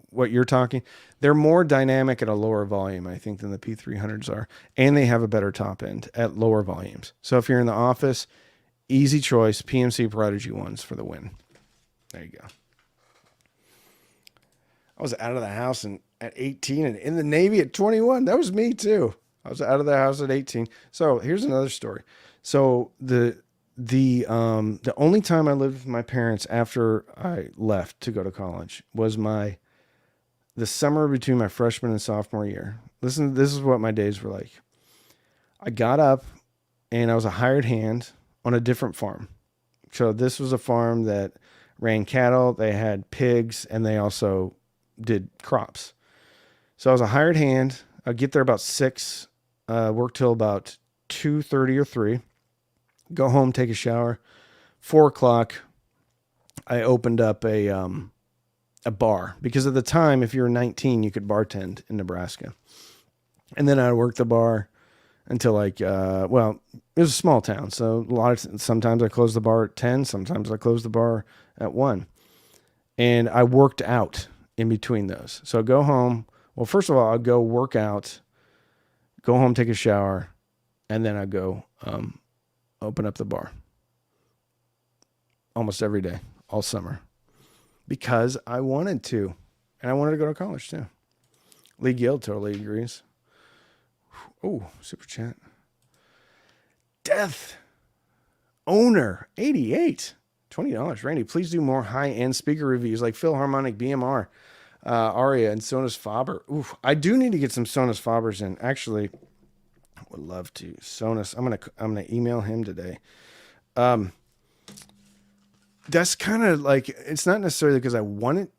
what you're talking, they're more dynamic at a lower volume, I think, than the P300s are. And they have a better top end at lower volumes. So if you're in the office, easy choice, PMC Prodigy ones for the win. There you go. I was out of the house at 18 and in the Navy at 21. That was me too. I was out of the house at 18. So here's another story. So the only time I lived with my parents after I left to go to college was the summer between my freshman and sophomore year. Listen, this is what my days were like. I got up and I was a hired hand on a different farm. So this was a farm that ran cattle, they had pigs, and they also did crops. So I was a hired hand. I'd get there about 6, work till about 2:30 or 3. Go home, take a shower. 4 o'clock, I opened up a bar. Because at the time, if you were 19, you could bartend in Nebraska. And then I'd work the bar until like, it was a small town. So sometimes I closed the bar at 10. Sometimes I closed the bar at 1. And I worked out in between those. So I'd go home. Well, first of all, I'd go work out, go home, take a shower, and then I'd go open up the bar almost every day, all summer, because I wanted to, and I wanted to go to college too. Lee Gill totally agrees. Oh, super chat. Death Owner 88, $20. Randy, please do more high-end speaker reviews like Philharmonic, BMR, Aria, and Sonus Faber. Oof, I do need to get some Sonus Fabers in. Actually, would love to. Sonus, I'm gonna email him today. That's kind of like, it's not necessarily because I want it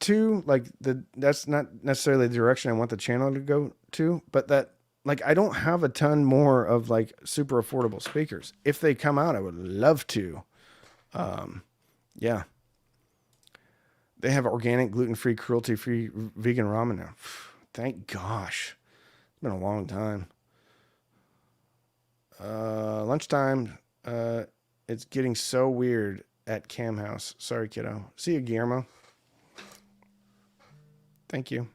to, like that's not necessarily the direction I want the channel to go to, but that, like, I don't have a ton more of like super affordable speakers. If they come out, I would love to. Yeah. They have organic, gluten-free, cruelty-free, vegan ramen now. Thank gosh. It's been a long time. Lunchtime. It's getting so weird at Cam House. Sorry, kiddo. See you, Guillermo. Thank you.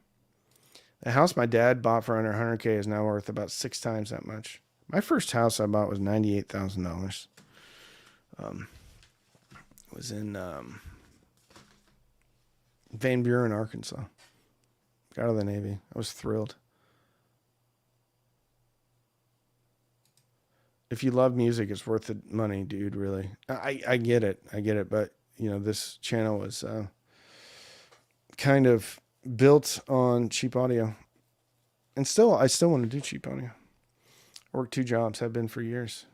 The house my dad bought for under $100K is now worth about 6 times that much. My first house I bought was $98,000. It was in Van Buren, Arkansas. Got out of the Navy. I was thrilled. If you love music, it's worth the money, dude, really. I get it. I get it. But, you know, this channel was kind of built on cheap audio. And I still want to do cheap audio. I work 2 jobs, have been for years.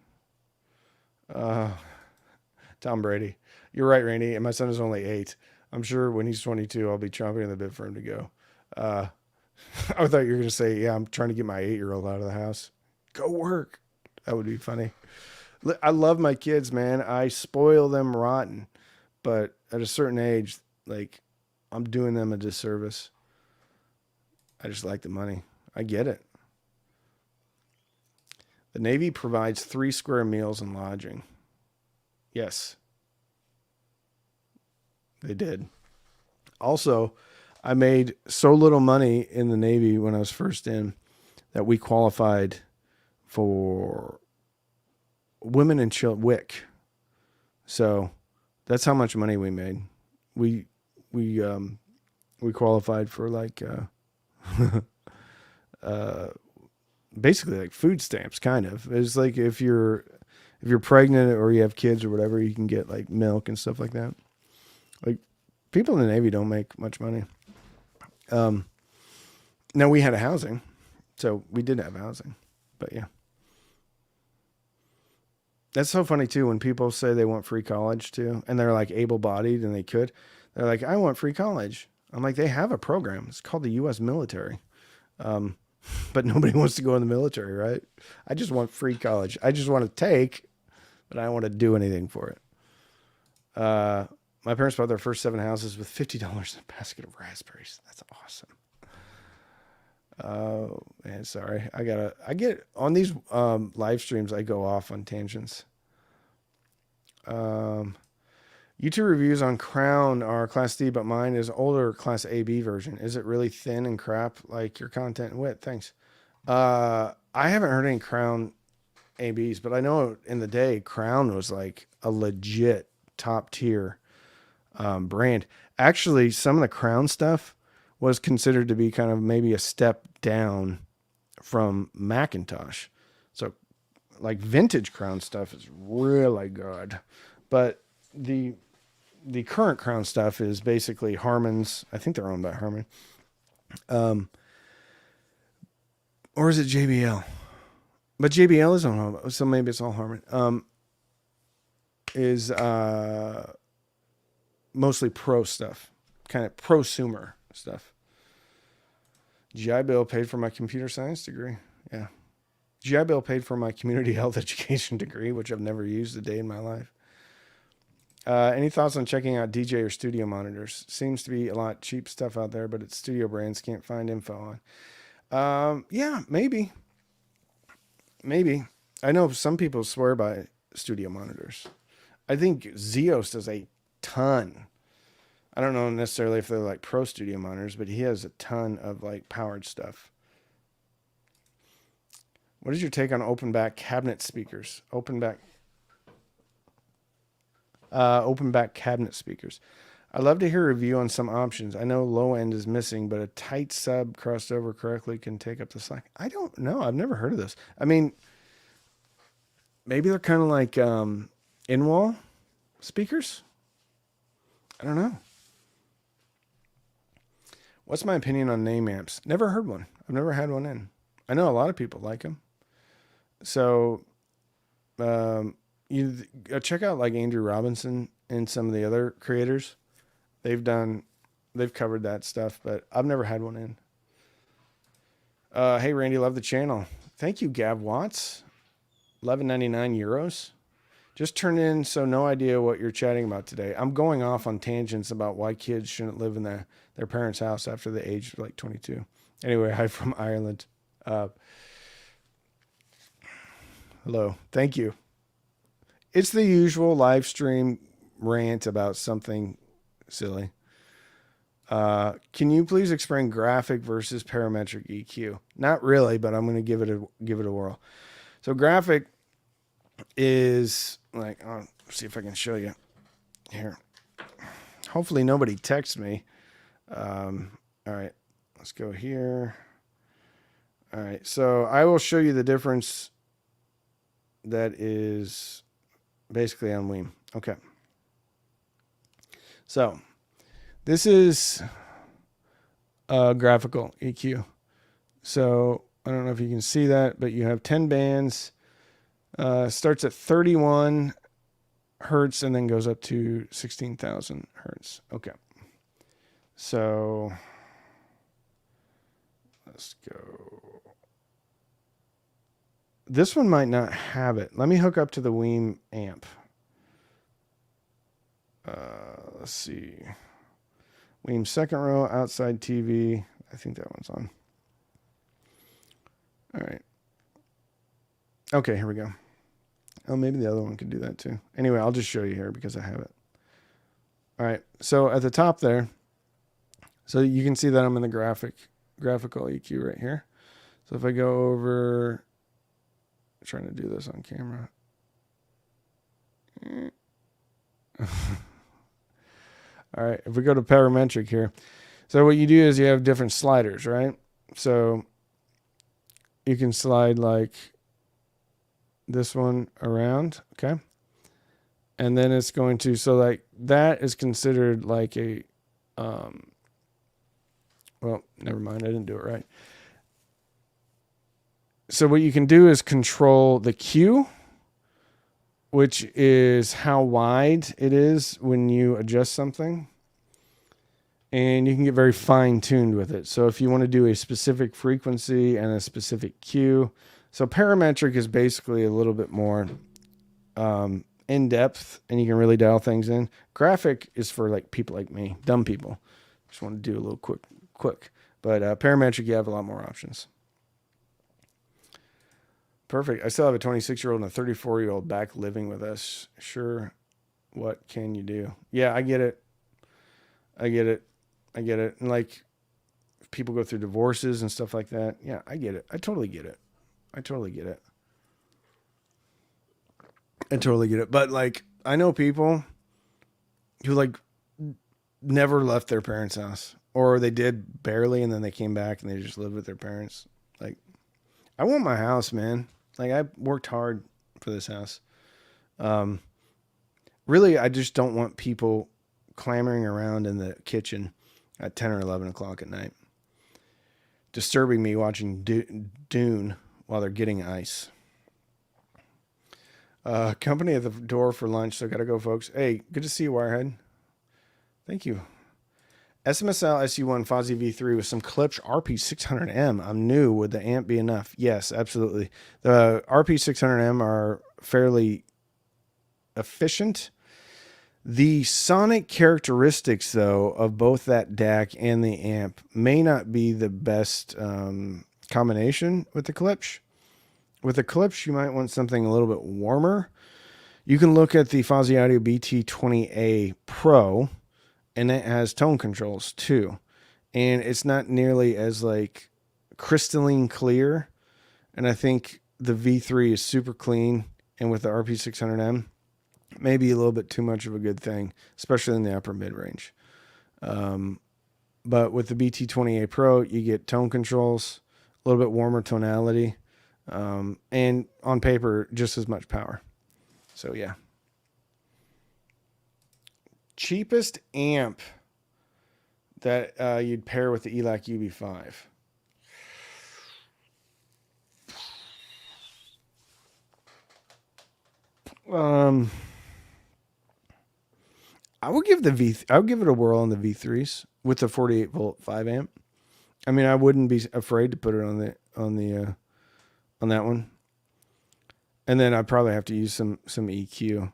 Tom Brady. You're right, Randy. And my son is only 8. I'm sure when he's 22, I'll be chomping at the bit for him to go. I thought you were going to say, yeah, I'm trying to get my 8-year-old out of the house. Go work. That would be funny. I love my kids, man. I spoil them rotten. But at a certain age, like, I'm doing them a disservice. I just like the money. I get it. The Navy provides 3 square meals and lodging. Yes. They did. Also, I made so little money in the Navy when I was first in that we qualified for women and children, WIC. So that's how much money we made. We qualified for like basically like food stamps, kind of. It's like if you're pregnant or you have kids or whatever, you can get like milk and stuff like that. Like people in the Navy don't make much money. Now we had a housing, so we did have housing, but yeah. That's so funny too when people say they want free college too, and they're like able-bodied and they could. They're like, I want free college. I'm like, they have a program. It's called the U.S. military. But nobody wants to go in the military, right? I just want free college. I just want to take, but I don't want to do anything for it. My parents bought their first 7 houses with $50 in a basket of raspberries. That's awesome. Oh man, sorry. I get on these live streams, I go off on tangents. YouTube reviews on Crown are Class D, but mine is older Class AB version. Is it really thin and crap like your content and wit? Thanks. I haven't heard any Crown ABs, but I know in the day Crown was like a legit top tier brand. Actually, some of the Crown stuff was considered to be kind of maybe a step down from Macintosh. So like vintage Crown stuff is really good, but the current Crown stuff is basically Harman's. I think they're owned by Harman. Or is it JBL? But JBL is on Harman, so maybe it's all Harman. Is mostly pro stuff, kind of prosumer stuff. GI Bill paid for my computer science degree. Yeah. GI Bill paid for my community health education degree, which I've never used a day in my life. Any thoughts on checking out DJ or studio monitors? Seems to be a lot of cheap stuff out there, but it's studio brands can't find info on. Yeah, maybe. I know some people swear by studio monitors. I think Zeos does a ton. I don't know necessarily if they're like pro studio monitors, but he has a ton of like powered stuff. What is your take on open back cabinet speakers? Open back cabinet speakers. I'd love to hear a review on some options. I know low end is missing, but a tight sub crossed over correctly can take up the slack. I don't know. I've never heard of this. I mean, maybe they're kind of like in-wall speakers. I don't know. What's my opinion on name amps? Never heard one. I've never had one in. I know a lot of people like them. So you check out like Andrew Robinson and some of the other creators. They've covered that stuff, but I've never had one in. Hey Randy, love the channel. Thank you, Gav Watts. 11.99 euros. Just turn in, so no idea what you're chatting about today. I'm going off on tangents about why kids shouldn't live in their parents' house after the age of like 22. Anyway, hi from Ireland. Hello. Thank you. It's the usual live stream rant about something silly. Can you please explain graphic versus parametric EQ? Not really, but I'm going to give it a whirl. So graphic is like, I'll see if I can show you here. Hopefully nobody texts me. All right, let's go here. All right, so I will show you the difference that is basically on Weem. Okay. So this is a graphical EQ. So I don't know if you can see that, but you have 10 bands, starts at 31 hertz and then goes up to 16,000 hertz. Okay. So let's go. This one might not have it. Let me hook up to the Weem amp. Let's see. Weem second row, outside TV. I think that one's on. All right. Okay, here we go. Oh, maybe the other one could do that too. Anyway, I'll just show you here because I have it. All right. So at the top there, so you can see that I'm in the graphical EQ right here. So if I go over trying to do this on camera. All right, if we go to parametric here. So what you do is you have different sliders, right? So you can slide like this one around, okay? And then it's going to, so like that is considered like a, well, never mind, I didn't do it right. So what you can do is control the Q, which is how wide it is when you adjust something. And you can get very fine-tuned with it. So if you want to do a specific frequency and a specific Q, so parametric is basically a little bit more in-depth, and you can really dial things in. Graphic is for like people like me, dumb people. Just want to do a little quick. But parametric, you have a lot more options. Perfect. I still have a 26-year-old and a 34-year-old back living with us. Sure. What can you do? Yeah, I get it. And like, if people go through divorces and stuff like that. Yeah, I get it. I totally get it. But like, I know people who like never left their parents' house, or they did barely, and then they came back and they just lived with their parents. Like, I want my house, man. Like, I worked hard for this house. Really, I just don't want people clamoring around in the kitchen at 10 or 11 o'clock at night, disturbing me watching Dune while they're getting ice. Company at the door for lunch, so gotta go, folks. Hey, good to see you, Wirehead. Thank you. SMSL SU1 Fozzy V3 with some Klipsch RP600M. I'm new. Would the amp be enough? Yes, absolutely. The RP600M are fairly efficient. The sonic characteristics, though, of both that DAC and the amp may not be the best combination with the Klipsch. With the Klipsch, you might want something a little bit warmer. You can look at the Fozzy Audio BT20A Pro, and it has tone controls too. And it's not nearly as like crystalline clear. And I think the V3 is super clean. And with the RP600M, maybe a little bit too much of a good thing, especially in the upper mid range. But with the BT20A Pro, you get tone controls, a little bit warmer tonality, and on paper, just as much power. So yeah. Cheapest amp that you'd pair with the ELAC UB5. I would give it a whirl on the V3s with the 48 volt 5 amp. I mean, I wouldn't be afraid to put it on that one. And then I'd probably have to use some EQ.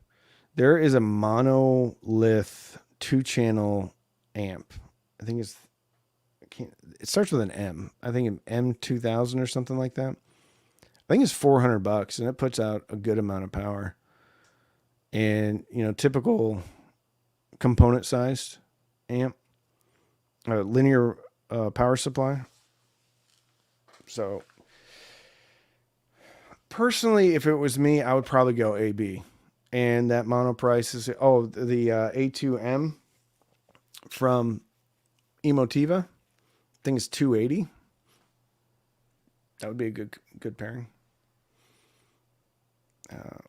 There is a monolith 2-channel amp. I think it starts with an M. I think an M2000 or something like that. I think it's $400 and it puts out a good amount of power. And, typical component sized amp, linear power supply. So personally, if it was me, I would probably go AB. And that mono price is, the A2M from Emotiva. I think it's $280. That would be a good pairing.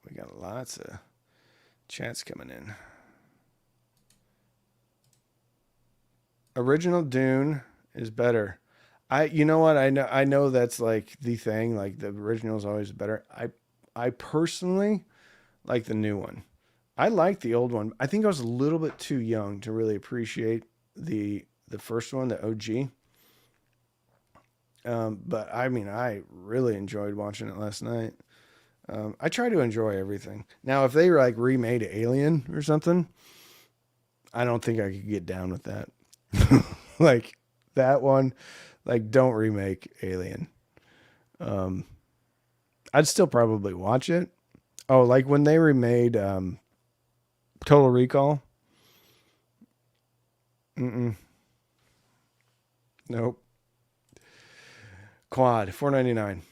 We got lots of chats coming in. Original Dune is better. You know what? I know that's like the thing. Like the original is always better. I personally like the new one. I like the old one. I think I was a little bit too young to really appreciate the first one, the OG. But I mean, I really enjoyed watching it last night. I try to enjoy everything. Now, if they like remade Alien or something, I don't think I could get down with that. Like that one, like don't remake Alien. I'd still probably watch it. Oh, like when they remade Total Recall. Nope. Quad $4.99.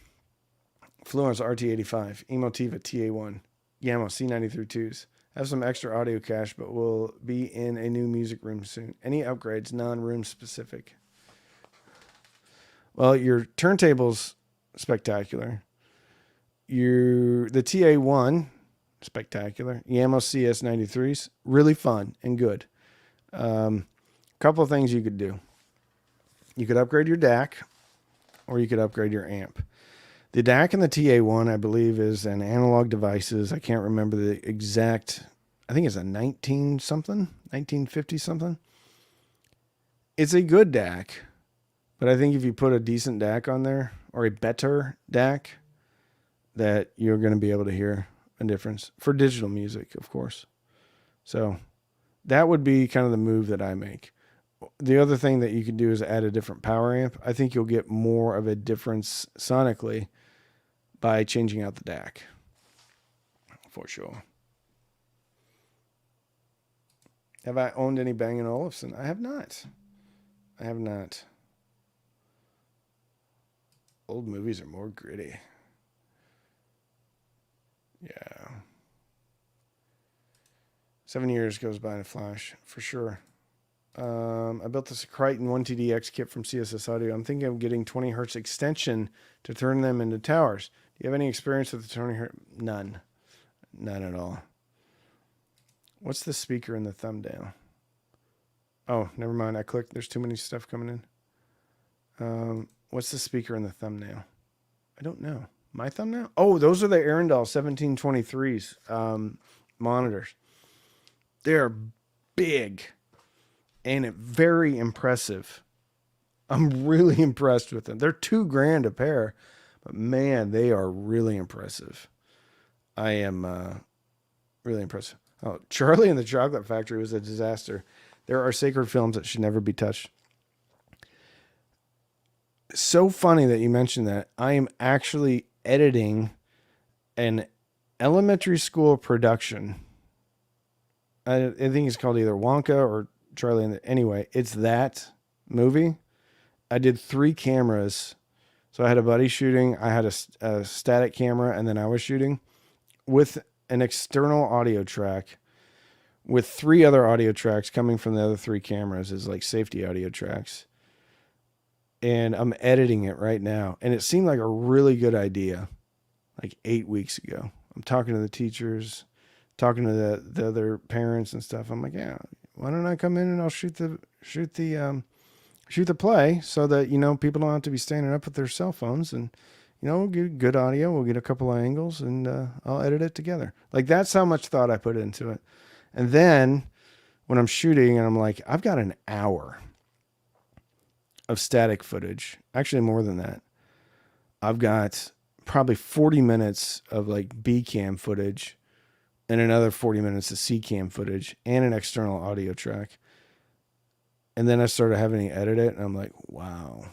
Fluence RT85, Emotiva TA1, Yamaha C93-2s. Have some extra audio cache, but will be in a new music room soon. Any upgrades, non-room specific? Well, your turntable's spectacular. The TA1, spectacular. Yamaha CS93s, really fun and good. Couple of things you could do. You could upgrade your DAC, or you could upgrade your amp. The DAC and the TA1, I believe, is an Analog Devices. I can't remember the exact. I think it's a 1950 something. It's a good DAC, but I think if you put a decent DAC on there, or a better DAC, that you're going to be able to hear a difference for digital music, of course. So that would be kind of the move that I make. The other thing that you could do is add a different power amp. I think you'll get more of a difference sonically by changing out the DAC, for sure. Have I owned any Bang & Olufsen? I have not. I have not. Old movies are more gritty. Yeah. 7 years goes by in a flash, for sure. I built this Crichton 1TDX kit from CSS Audio. I'm thinking of getting 20 hertz extension to turn them into towers. Do you have any experience with the 20 hertz? None. None at all. What's the speaker in the thumbnail? Oh, never mind. I clicked. There's too many stuff coming in. What's the speaker in the thumbnail? I don't know. My thumbnail? Oh, those are the Arendal 1723s monitors. They're big and very impressive. I'm really impressed with them. They're $2,000 a pair, but man, they are really impressive. I am really impressed. Oh, Charlie and the Chocolate Factory was a disaster. There are sacred films that should never be touched. So funny that you mentioned that. I am actually editing an elementary school production. I think it's called either Wonka or Charlie and anyway, it's that movie. I did 3 cameras. So I had a buddy shooting, I had a static camera, and then I was shooting with an external audio track with 3 other audio tracks coming from the other 3 cameras as like safety audio tracks. And I'm editing it right now. And it seemed like a really good idea like 8 weeks ago. I'm talking to the teachers, talking to the other parents and stuff. I'm like, yeah, why don't I come in and I'll shoot the play so that, you know, people don't have to be standing up with their cell phones, and, you know, we'll get good audio. We'll get a couple of angles, and I'll edit it together. Like, that's how much thought I put into it. And then when I'm shooting and I'm like, I've got an hour of static footage, actually more than that. I've got probably 40 minutes of like B cam footage and another 40 minutes of C cam footage and an external audio track. And then I started having to edit it, and I'm like, wow.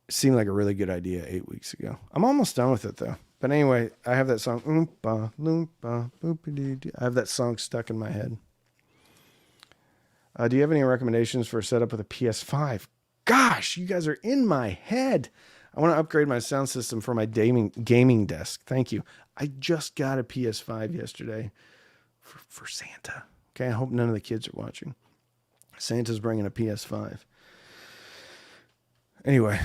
It seemed like a really good idea 8 weeks ago. I'm almost done with it, though. But anyway, I have that song, Oompa, Loompa, Boopity. I have that song stuck in my head. Do you have any recommendations for a setup with a PS5? Gosh, you guys are in my head. I want to upgrade my sound system for my gaming desk. Thank you. I just got a PS5 yesterday for Santa. Okay, I hope none of the kids are watching. Santa's bringing a PS5. Anyway,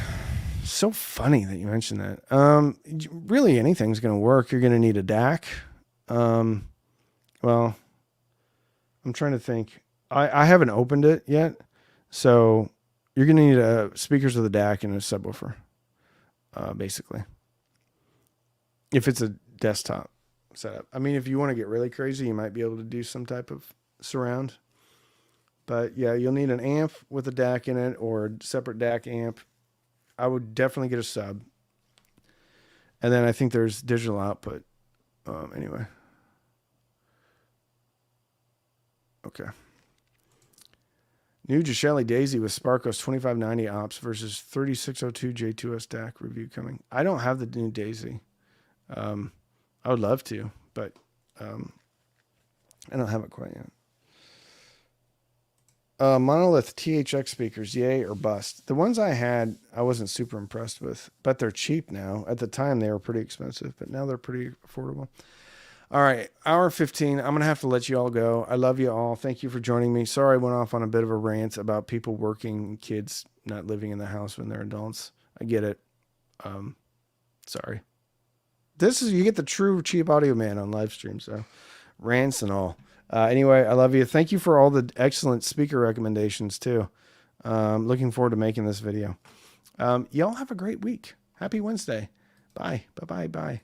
so funny that you mentioned that. Really, anything's going to work. You're going to need a DAC. Well, I'm trying to think. I haven't opened it yet. So you're going to need speakers with a DAC and a subwoofer, basically. If it's a desktop setup. I mean, if you want to get really crazy, you might be able to do some type of surround. But yeah, you'll need an amp with a DAC in it or a separate DAC amp. I would definitely get a sub. And then I think there's digital output. Anyway. Okay. New Gishelli Daisy with Sparkos 2590 ops versus 3602 J2S DAC review coming. I don't have the new Daisy. I would love to, but I don't have it quite yet. Monolith THX speakers, yay or bust? The ones I had, I wasn't super impressed with, but they're cheap now. At the time, they were pretty expensive, but now they're pretty affordable. All right, hour 15. I'm going to have to let you all go. I love you all. Thank you for joining me. Sorry I went off on a bit of a rant about people working, kids not living in the house when they're adults. I get it. Sorry. You get the true cheap audio man on live stream, so rants and all. Anyway, I love you. Thank you for all the excellent speaker recommendations too. Looking forward to making this video. Y'all have a great week. Happy Wednesday. Bye. Bye. Bye. Bye.